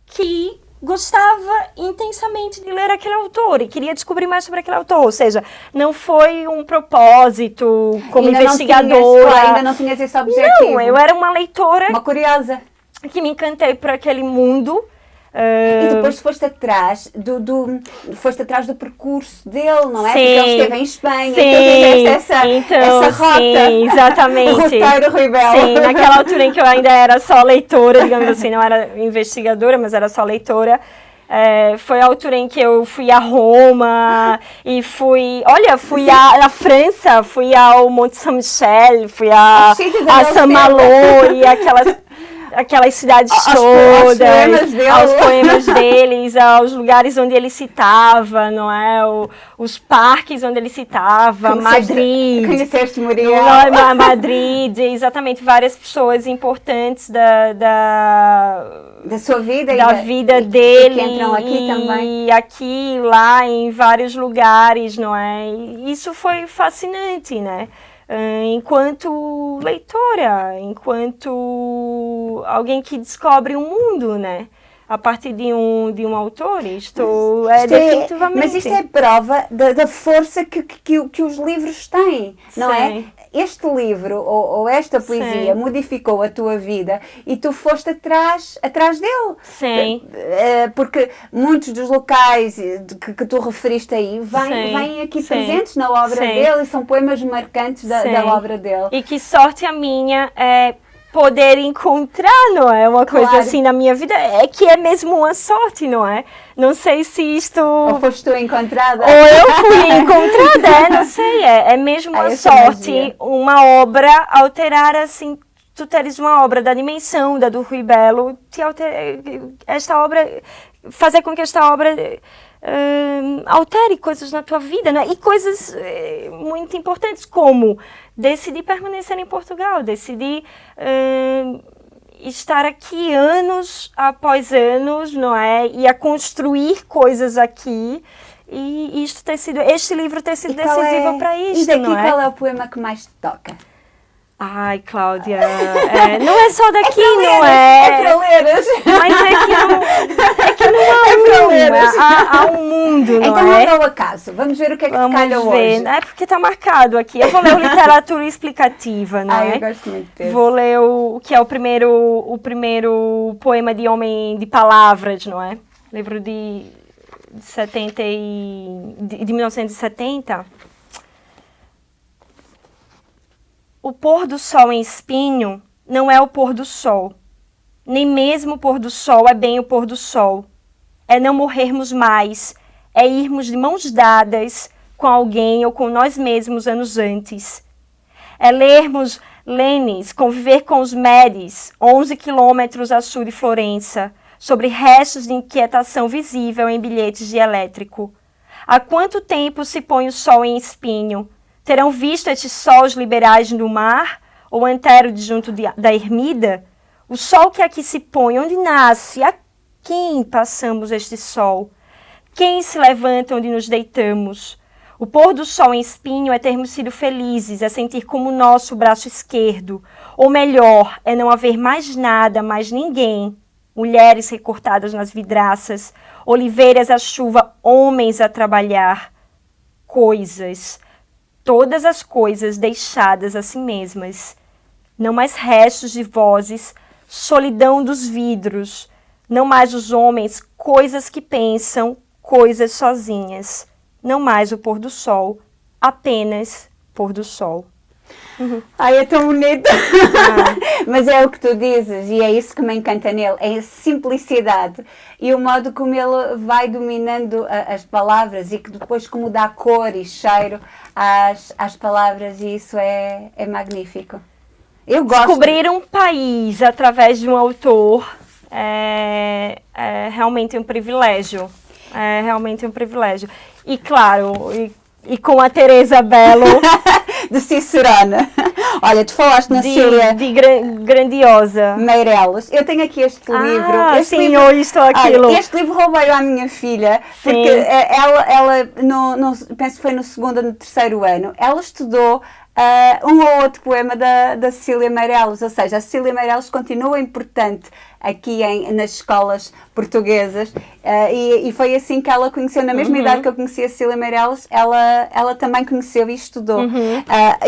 que gostava intensamente de ler aquele autor e queria descobrir mais sobre aquele autor, ou seja, não foi um propósito como investigadora. Ainda não tinhas esse objetivo. Não, eu era uma leitora, uma curiosa, que me encantei por aquele mundo. E depois foste atrás do percurso dele, não é? Sim, porque ele esteve em Espanha, sim, essa rota. Sim, exatamente. O roteiro Rui Belo. Sim, naquela altura em que eu ainda era só leitora, digamos assim, não era investigadora, mas era só leitora. Foi a altura em que eu fui a Roma e fui à França, fui ao Monte Saint-Michel, fui a Saint-Malo e aquelas... aquelas cidades Aos todas, poemas dele. aos poemas deles, aos lugares onde ele citava, não é? Os parques onde ele citava, Madrid. Conheceste Muriel? Madrid, exatamente, várias pessoas importantes Da sua vida da vida dele, que entram aqui também. e aqui, lá, em vários lugares, não é? E isso foi fascinante, né? Enquanto leitora, enquanto alguém que descobre o mundo, né? A partir de um autor, isto é definitivamente... Mas isto é prova da força que os livros têm, não é? Este livro ou esta poesia modificou a tua vida e tu foste atrás dele. Sim. Porque muitos dos locais que tu referiste aí vêm aqui presentes na obra dele e são poemas marcantes da obra dele. E que sorte a minha poder encontrar, não é? Uma coisa assim na minha vida, que é mesmo uma sorte, não é? Não sei se isto... Ou foste tu encontrada? Ou eu fui encontrada, não sei, é mesmo uma sorte, magia. uma obra alterar assim, tu teres uma obra da dimensão da do Rui Belo, esta obra, fazer com que esta obra altere coisas na tua vida, né? E coisas muito importantes, como decidir permanecer em Portugal, decidir estar aqui anos após anos, não é? E a construir coisas aqui. E este livro ter sido decisivo para isto, e daqui, não é? qual é o poema que mais te toca? Ai, Cláudia, não é só daqui, não É é? para leres. Mas é que não há leres. há um mundo, não Então é? vamos ao acaso. Vamos ver o que é que te calha Vamos ver. hoje. É porque está marcado aqui. Eu vou ler o Literatura Explicativa, não é? Eu gosto muito desse. Vou ler o que é o primeiro poema de Homem de Palavras, não é? Livro de 1970. O pôr do sol em espinho não é o pôr do sol. Nem mesmo o pôr do sol é bem o pôr do sol. É não morrermos mais, é irmos de mãos dadas com alguém ou com nós mesmos anos antes. É lermos Lênis, conviver com os Médis, 11 quilômetros a sul de Florença, sobre restos de inquietação visível em bilhetes de elétrico. Há quanto tempo se põe o sol em espinho? Terão visto estes sols liberais no mar, ou antero de junto da ermida? O sol que aqui se põe, onde nasce? A quem passamos este sol? Quem se levanta onde nos deitamos? O pôr do sol em espinho é termos sido felizes, é sentir como nosso o braço esquerdo. Ou melhor, é não haver mais nada, mais ninguém. Mulheres recortadas nas vidraças, oliveiras à chuva, homens a trabalhar. Coisas. Todas as coisas deixadas a si mesmas. Não mais restos de vozes, solidão dos vidros. Não mais os homens, coisas que pensam, coisas sozinhas. Não mais o pôr do sol, apenas pôr do sol. Ai, é tão bonito. Mas é o que tu dizes e é isso que me encanta nele, é a simplicidade e o modo como ele vai dominando as palavras e que depois como dá cor e cheiro às palavras e isso é magnífico. Eu gosto. Descobrir um país através de um autor é realmente um privilégio. É realmente um privilégio. E claro, e com a Teresa Belo... de Cicerona. Olha, tu falaste na Cília grandiosa Meireles. Eu tenho aqui este livro. Este sim, livro, ou isto ou aquilo. Olha, este livro roubei-o à minha filha, porque ela penso que foi no segundo ou no terceiro ano, ela estudou um ou outro poema da Cecília Meireles, ou seja, a Cecília Meireles continua importante aqui nas escolas portuguesas e foi assim que ela conheceu, na mesma idade que eu conheci a Cecília Meireles, ela também conheceu e estudou.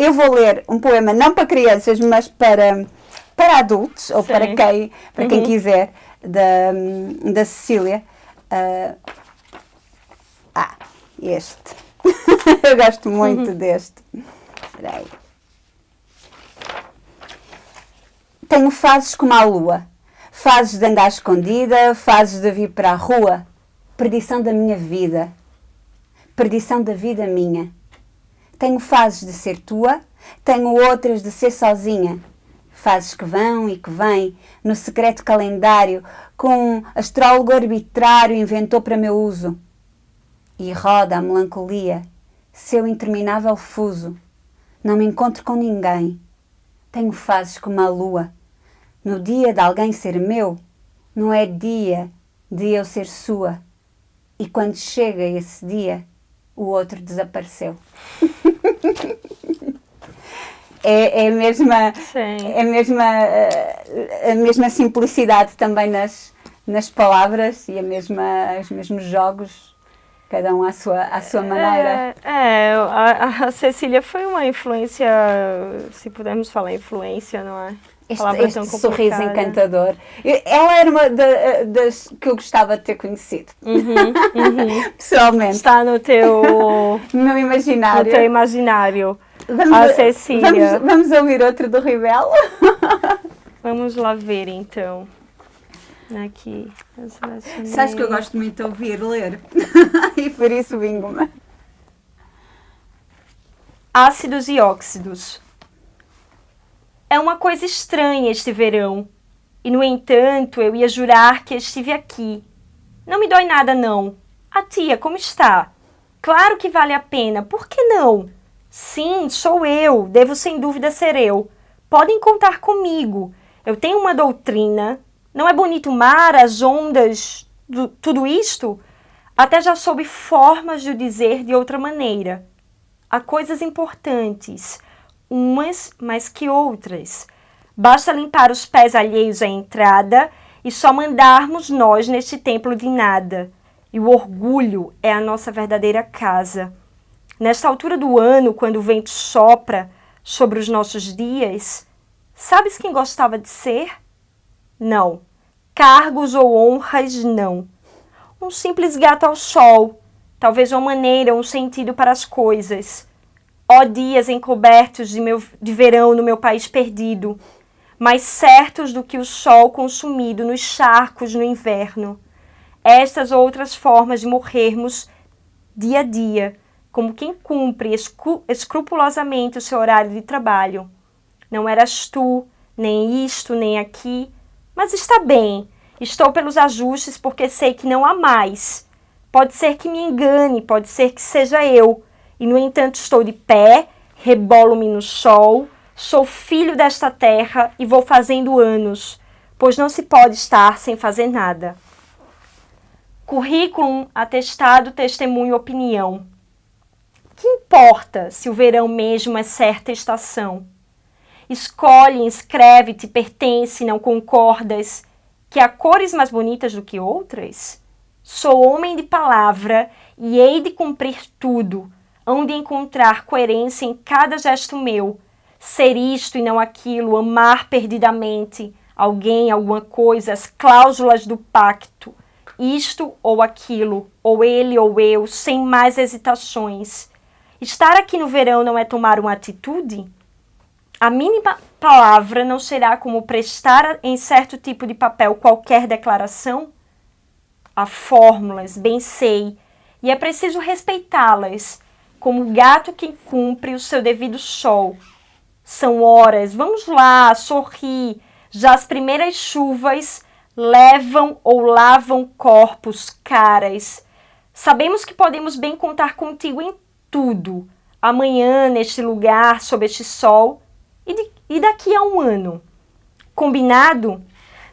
Eu vou ler um poema não para crianças, mas para adultos, ou para quem quiser, da Cecília. Este. Eu gosto muito deste. Espera aí. Tenho fases como a lua, fases de andar escondida, fases de vir para a rua, perdição da minha vida, perdição da vida minha. Tenho fases de ser tua, tenho outras de ser sozinha, fases que vão e que vêm, no secreto calendário, com astrólogo arbitrário inventou para meu uso. E roda a melancolia, seu interminável fuso. Não me encontro com ninguém. Tenho fases como a lua. No dia de alguém ser meu, não é dia de eu ser sua. E quando chega esse dia, o outro desapareceu. É a mesma simplicidade também nas palavras e os mesmos jogos, cada um à sua maneira. A Cecília foi uma influência, se pudermos falar influência, não é? Este sorriso encantador. Ela era uma das que eu gostava de ter conhecido. Pessoalmente. Está no teu... no meu imaginário. No teu imaginário. A Cecília. Vamos ouvir outro do Ribelo? Vamos lá ver, então. Aqui. Sabes que eu gosto muito de ouvir, ler. E por isso vingo-me. Ácidos e óxidos. É uma coisa estranha este verão. E, no entanto, eu ia jurar que estive aqui. Não me dói nada, não. A tia, como está? Claro que vale a pena. Por que não? Sim, sou eu. Devo sem dúvida ser eu. Podem contar comigo. Eu tenho uma doutrina. Não é bonito o mar, as ondas, tudo isto? Até já soube formas de o dizer de outra maneira. Há coisas importantes, umas mais que outras. Basta limpar os pés alheios à entrada e só mandarmos nós neste templo de nada. E o orgulho é a nossa verdadeira casa. Nesta altura do ano, quando o vento sopra sobre os nossos dias, sabes quem gostava de ser? Não. Cargos ou honras, não. Um simples gato ao sol, talvez uma maneira, um sentido para as coisas. Ó dias encobertos de verão no meu país perdido, mais certos do que o sol consumido nos charcos no inverno. Estas outras formas de morrermos dia a dia, como quem cumpre escrupulosamente o seu horário de trabalho. Não eras tu, nem isto, nem aqui, mas está bem, estou pelos ajustes porque sei que não há mais. Pode ser que me engane, pode ser que seja eu, e no entanto estou de pé, rebolo-me no sol, sou filho desta terra e vou fazendo anos, pois não se pode estar sem fazer nada. Currículo, atestado, testemunho, opinião. Que importa se o verão mesmo é certa estação? Escolhe, inscreve-te, pertence, não concordas, que há cores mais bonitas do que outras? Sou homem de palavra e hei de cumprir tudo, hão de encontrar coerência em cada gesto meu, ser isto e não aquilo, amar perdidamente alguém, alguma coisa, as cláusulas do pacto, isto ou aquilo, ou ele ou eu, sem mais hesitações. Estar aqui no verão não é tomar uma atitude? A mínima palavra não será como prestar em certo tipo de papel qualquer declaração? Há fórmulas, bem sei, e é preciso respeitá-las, como o gato que cumpre o seu devido sol. São horas, vamos lá, sorri, já as primeiras chuvas levam ou lavam corpos, caras. Sabemos que podemos bem contar contigo em tudo, amanhã, neste lugar, sob este sol, e daqui a um ano. Combinado?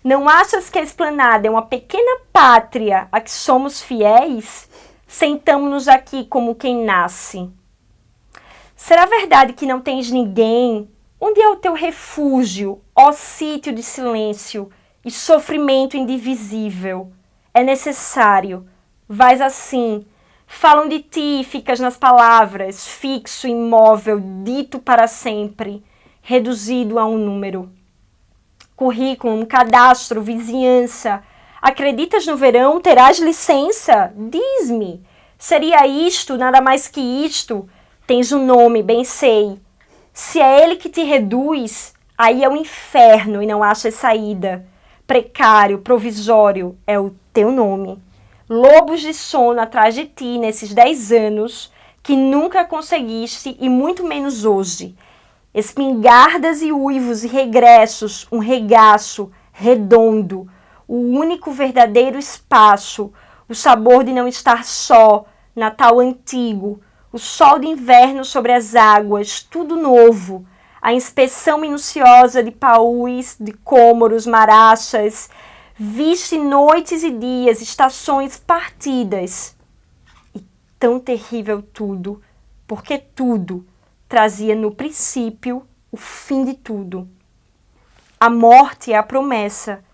Não achas que a esplanada é uma pequena pátria a que somos fiéis? Sentamo-nos aqui como quem nasce. Será verdade que não tens ninguém? Onde é o teu refúgio, ó sítio de silêncio e sofrimento indivisível? É necessário. Vais assim. Falam de ti e ficas nas palavras, fixo, imóvel, dito para sempre, reduzido a um número. Currículo, um cadastro, vizinhança. Acreditas no verão? Terás licença? Diz-me. Seria isto, nada mais que isto? Tens um nome, bem sei. Se é ele que te reduz, aí é o inferno e não achas saída. Precário, provisório, é o teu nome. Lobos de sono atrás de ti nesses 10 anos que nunca conseguiste e muito menos hoje. Espingardas e uivos e regressos, um regaço redondo, o único verdadeiro espaço, o sabor de não estar só, Natal antigo, o sol de inverno sobre as águas, tudo novo, a inspeção minuciosa de paús, de cômoros, marachas, viste noites e dias, estações partidas. E tão terrível tudo, porque tudo trazia no princípio o fim de tudo. A morte é a promessa,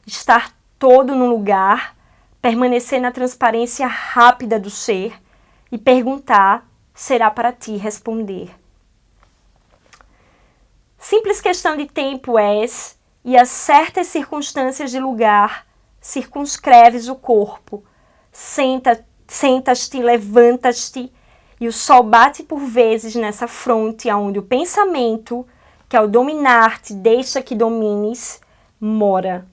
estar todo num lugar, permanecer na transparência rápida do ser e perguntar, será para ti responder. Simples questão de tempo és, e a certas circunstâncias de lugar, circunscreves o corpo. Sentas-te, levantas-te, e o sol bate por vezes nessa fronte aonde o pensamento, que ao dominar-te deixa que domines, mora.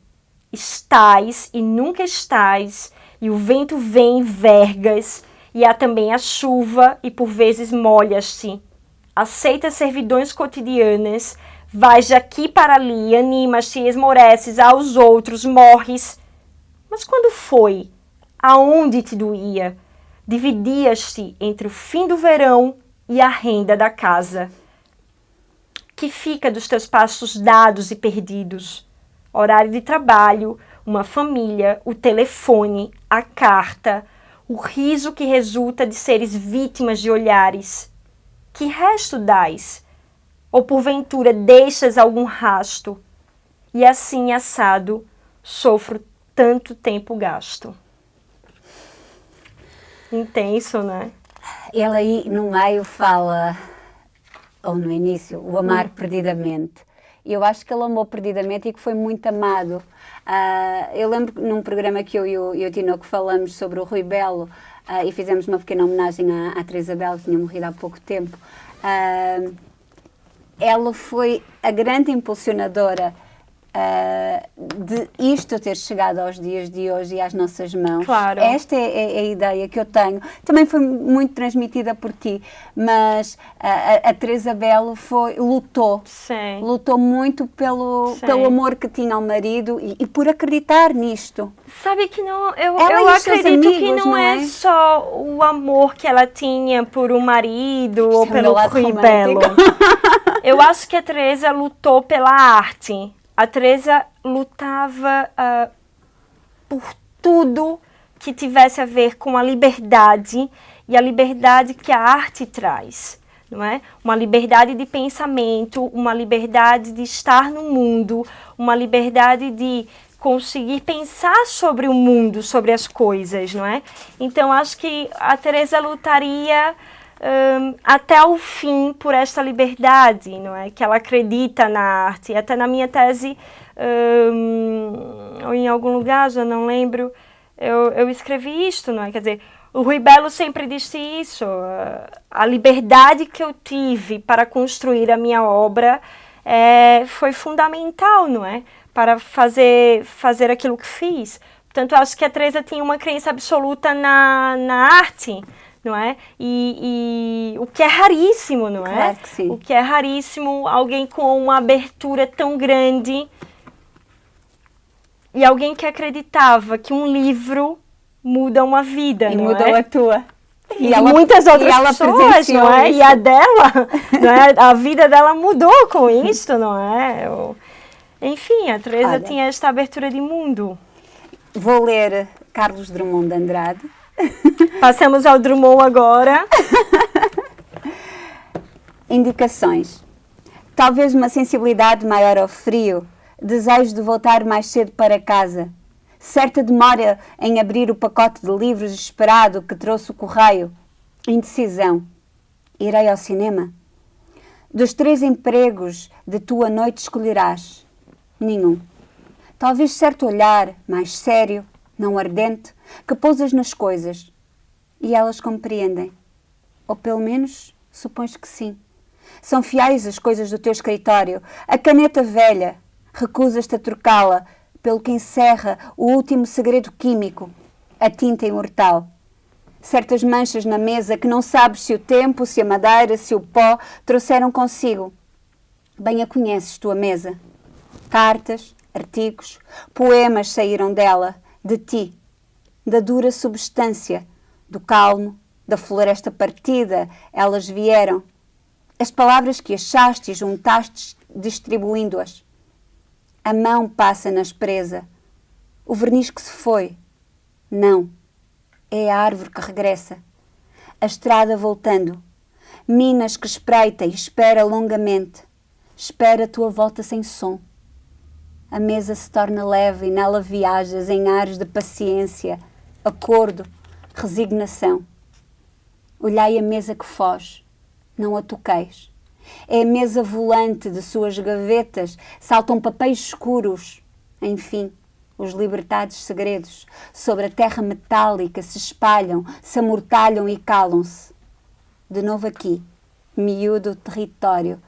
Estás e nunca estás, e o vento vem e vergas, e há também a chuva, e por vezes molhas-te. Aceitas servidões cotidianas, vais de aqui para ali, animas-te, esmoreces aos outros, morres. Mas quando foi? Aonde te doía? Dividias-te entre o fim do verão e a renda da casa. Que fica dos teus passos dados e perdidos? Horário de trabalho, uma família, o telefone, a carta, o riso que resulta de seres vítimas de olhares. Que resto dás? Ou porventura deixas algum rasto? E assim, assado, sofro tanto tempo gasto. Intenso, né? Ele aí no meio fala, ou no início, o amar perdidamente. Eu acho que ele amou perdidamente e que foi muito amado. Eu lembro num programa que eu e o Tinoco falamos sobre o Rui Belo e fizemos uma pequena homenagem à Teresa Belo, que tinha morrido há pouco tempo. Ela foi a grande impulsionadora de isto ter chegado aos dias de hoje e às nossas mãos. Claro. Esta é a ideia que eu tenho. Também foi muito transmitida por ti, mas a Teresa Belo lutou. Sim. Lutou muito pelo amor que tinha ao marido e por acreditar nisto. Sabe que não, eu Ela e os seus acredito que amigos, não é só o amor que ela tinha por um marido ou é o pelo meu lado Rui Belo. Eu acho que a Teresa lutou pela arte. A Teresa lutava por tudo que tivesse a ver com a liberdade e a liberdade que a arte traz, não é? Uma liberdade de pensamento, uma liberdade de estar no mundo, uma liberdade de conseguir pensar sobre o mundo, sobre as coisas, não é? Então, acho que a Teresa lutaria até o fim por esta liberdade, não é? Que ela acredita na arte. Até na minha tese, ou em algum lugar, já não lembro, eu escrevi isto, não é? Quer dizer, o Rui Belo sempre disse isso, a liberdade que eu tive para construir a minha obra foi fundamental, não é? Para fazer aquilo que fiz. Portanto, acho que a Teresa tinha uma crença absoluta na arte, não é? E o que é raríssimo, não é? Claro que sim. O que é raríssimo, alguém com uma abertura tão grande e alguém que acreditava que um livro muda uma vida, E não mudou é? a tua. E muitas outras pessoas, não é? E a dela, não é? A vida dela mudou com isso, não é? Enfim, a Teresa Olha, tinha esta abertura de mundo. Vou ler Carlos Drummond de Andrade. Passamos ao Drummond agora. Indicações. Talvez uma sensibilidade maior ao frio, desejo de voltar mais cedo para casa, certa demora em abrir o pacote de livros esperado que trouxe o correio, indecisão. Irei ao cinema? Dos 3 empregos de tua noite escolherás nenhum. Talvez certo olhar mais sério, não ardente, que pousas nas coisas e elas compreendem. Ou pelo menos supões que sim. São fiéis as coisas do teu escritório. A caneta velha, recusas-te a trocá-la pelo que encerra o último segredo químico, a tinta imortal. Certas manchas na mesa que não sabes se o tempo, se a madeira, se o pó trouxeram consigo. Bem a conheces, tua mesa. Cartas, artigos, poemas saíram dela, de ti, da dura substância, do calmo, da floresta partida, elas vieram. As palavras que achaste e juntaste, distribuindo-as. A mão passa-nas presa. O verniz que se foi. Não, é a árvore que regressa. A estrada voltando. Minas que espreita e espera longamente. Espera a tua volta sem som. A mesa se torna leve e nela viajas em ares de paciência, acordo, resignação. Olhai a mesa que foge, não a toqueis. É a mesa volante de suas gavetas, saltam papéis escuros. Enfim, os libertados segredos sobre a terra metálica se espalham, se amortalham e calam-se. De novo aqui, miúdo território,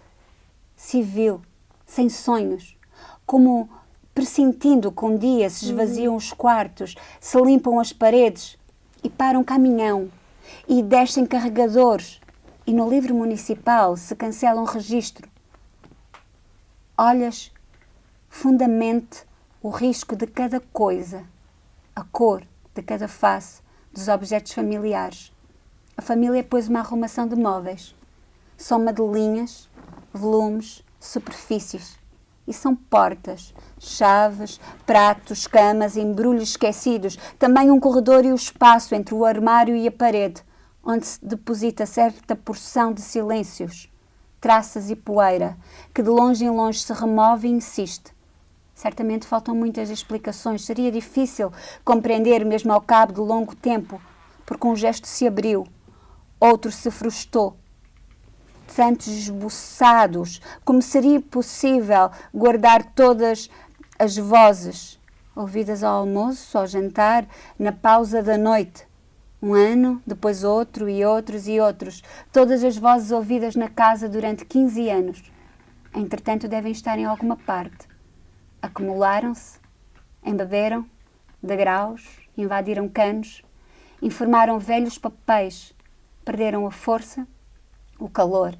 civil, sem sonhos, como pressentindo que um dia se esvaziam os quartos, se limpam as paredes e param caminhão e descem carregadores e no livro municipal se cancela um registro. Olhas fundamente o risco de cada coisa, a cor de cada face dos objetos familiares. A família é, pois, uma arrumação de móveis, soma de linhas, volumes, superfícies. E são portas, chaves, pratos, camas, embrulhos esquecidos, também um corredor e o espaço entre o armário e a parede, onde se deposita certa porção de silêncios, traças e poeira, que de longe em longe se remove e insiste. Certamente faltam muitas explicações, seria difícil compreender mesmo ao cabo de longo tempo, porque um gesto se abriu, outro se frustrou. Tantos esboçados, como seria possível guardar todas as vozes, ouvidas ao almoço, ao jantar, na pausa da noite. Um ano, depois outro e outros e outros. Todas as vozes ouvidas na casa durante 15 anos. Entretanto, devem estar em alguma parte. Acumularam-se, embeberam, degraus, invadiram canos, informaram velhos papéis, perderam a força, o calor.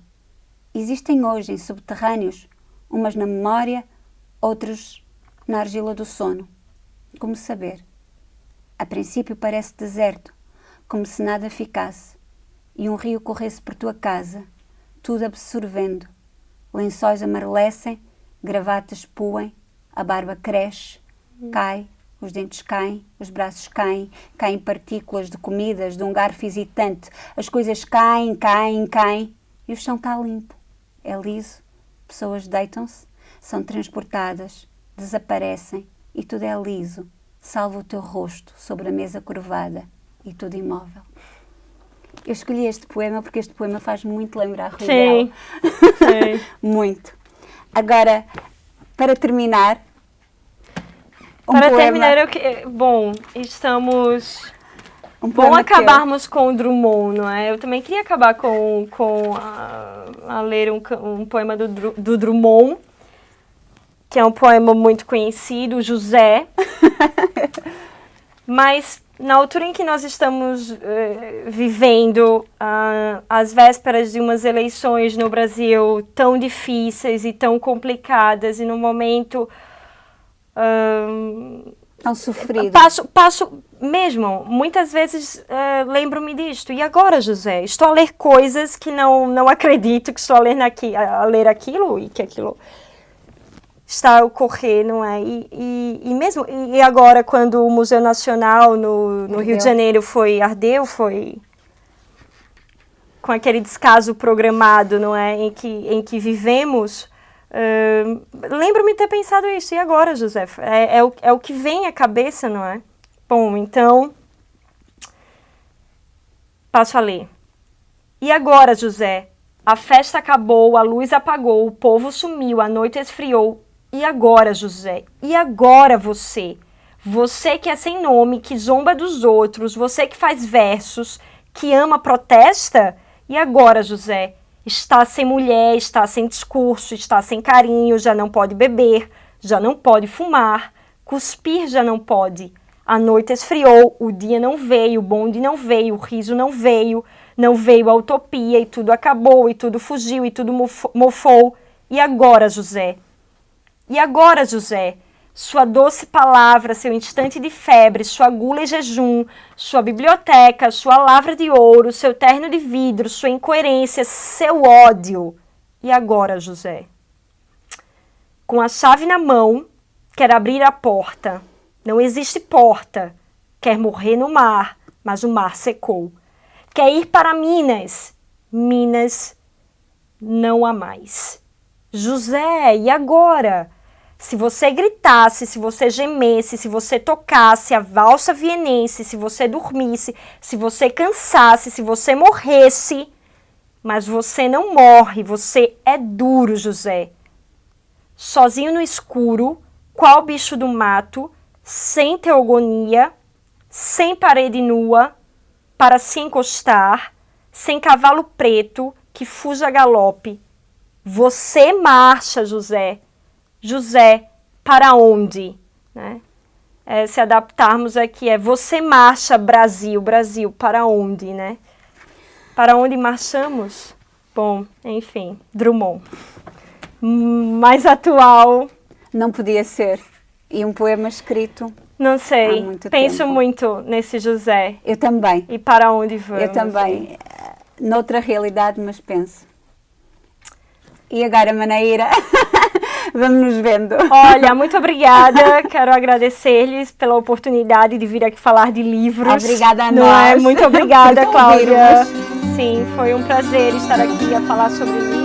Existem hoje em subterrâneos, umas na memória, outras na argila do sono. Como saber? A princípio parece deserto, como se nada ficasse, e um rio corresse por tua casa, tudo absorvendo. Lençóis amarelecem, gravatas puem, a barba cresce, cai, os dentes caem, os braços caem, caem partículas de comidas, de um garfo hesitante. As coisas caem, caem, caem, e o chão está limpo. É liso, pessoas deitam-se, são transportadas, desaparecem, e tudo é liso, salvo o teu rosto sobre a mesa curvada, e tudo imóvel. Eu escolhi este poema porque este poema faz muito lembrar Rui Belo. Sim. Muito. Agora, para terminar... Bom, estamos... Bom acabarmos com o Drummond, não é? Eu também queria acabar a ler um poema do Drummond, que é um poema muito conhecido, José. Mas na altura em que nós estamos vivendo, às vésperas de umas eleições no Brasil tão difíceis e tão complicadas, e no momento... tão sofrido. Passo mesmo, muitas vezes lembro-me disto. E agora, José? Estou a ler coisas que não acredito que estou a ler aquilo e que aquilo está a ocorrer, não é? E agora, quando o Museu Nacional no Rio de Janeiro ardeu, foi com aquele descaso programado, não é? Em que vivemos. Lembro-me de ter pensado isso. E agora, José? É o que vem à cabeça, não é? Bom, então, passo a ler. E agora, José? A festa acabou, a luz apagou, o povo sumiu, a noite esfriou. E agora, José? E agora você? Você que é sem nome, que zomba dos outros, você que faz versos, que ama, protesta? E agora, José? Está sem mulher, está sem discurso, está sem carinho, já não pode beber, já não pode fumar, cuspir já não pode. A noite esfriou, o dia não veio, o bonde não veio, o riso não veio a utopia, e tudo acabou, e tudo fugiu, e tudo mofou. E agora, José? E agora, José? Sua doce palavra, seu instante de febre, sua gula e jejum, sua biblioteca, sua lavra de ouro, seu terno de vidro, sua incoerência, seu ódio. E agora, José? Com a chave na mão, quer abrir a porta. Não existe porta. Quer morrer no mar, mas o mar secou. Quer ir para Minas. Minas não há mais. José, e agora? Se você gritasse, se você gemesse, se você tocasse a valsa vienense, se você dormisse, se você cansasse, se você morresse, mas você não morre, você é duro, José. Sozinho no escuro, qual bicho do mato, sem teogonia, sem parede nua, para se encostar, sem cavalo preto que fuja a galope. Você marcha, José. José, para onde? Né? Se adaptarmos aqui, você marcha, Brasil, Brasil, para onde, né? Para onde marchamos? Bom, enfim, Drummond. Mais atual. Não podia ser. E um poema escrito. Não sei. Há muito Penso tempo. muito nesse José. Eu também. E para onde vamos? Eu também. Noutra realidade, mas penso. E agora, Manaíra? Vamos nos vendo. Olha, muito obrigada. Quero agradecer-lhes pela oportunidade de vir aqui falar de livros. Obrigada a Não nós. Muito obrigada, por Cláudia. ouvirmos. Sim, foi um prazer estar aqui a falar sobre livros.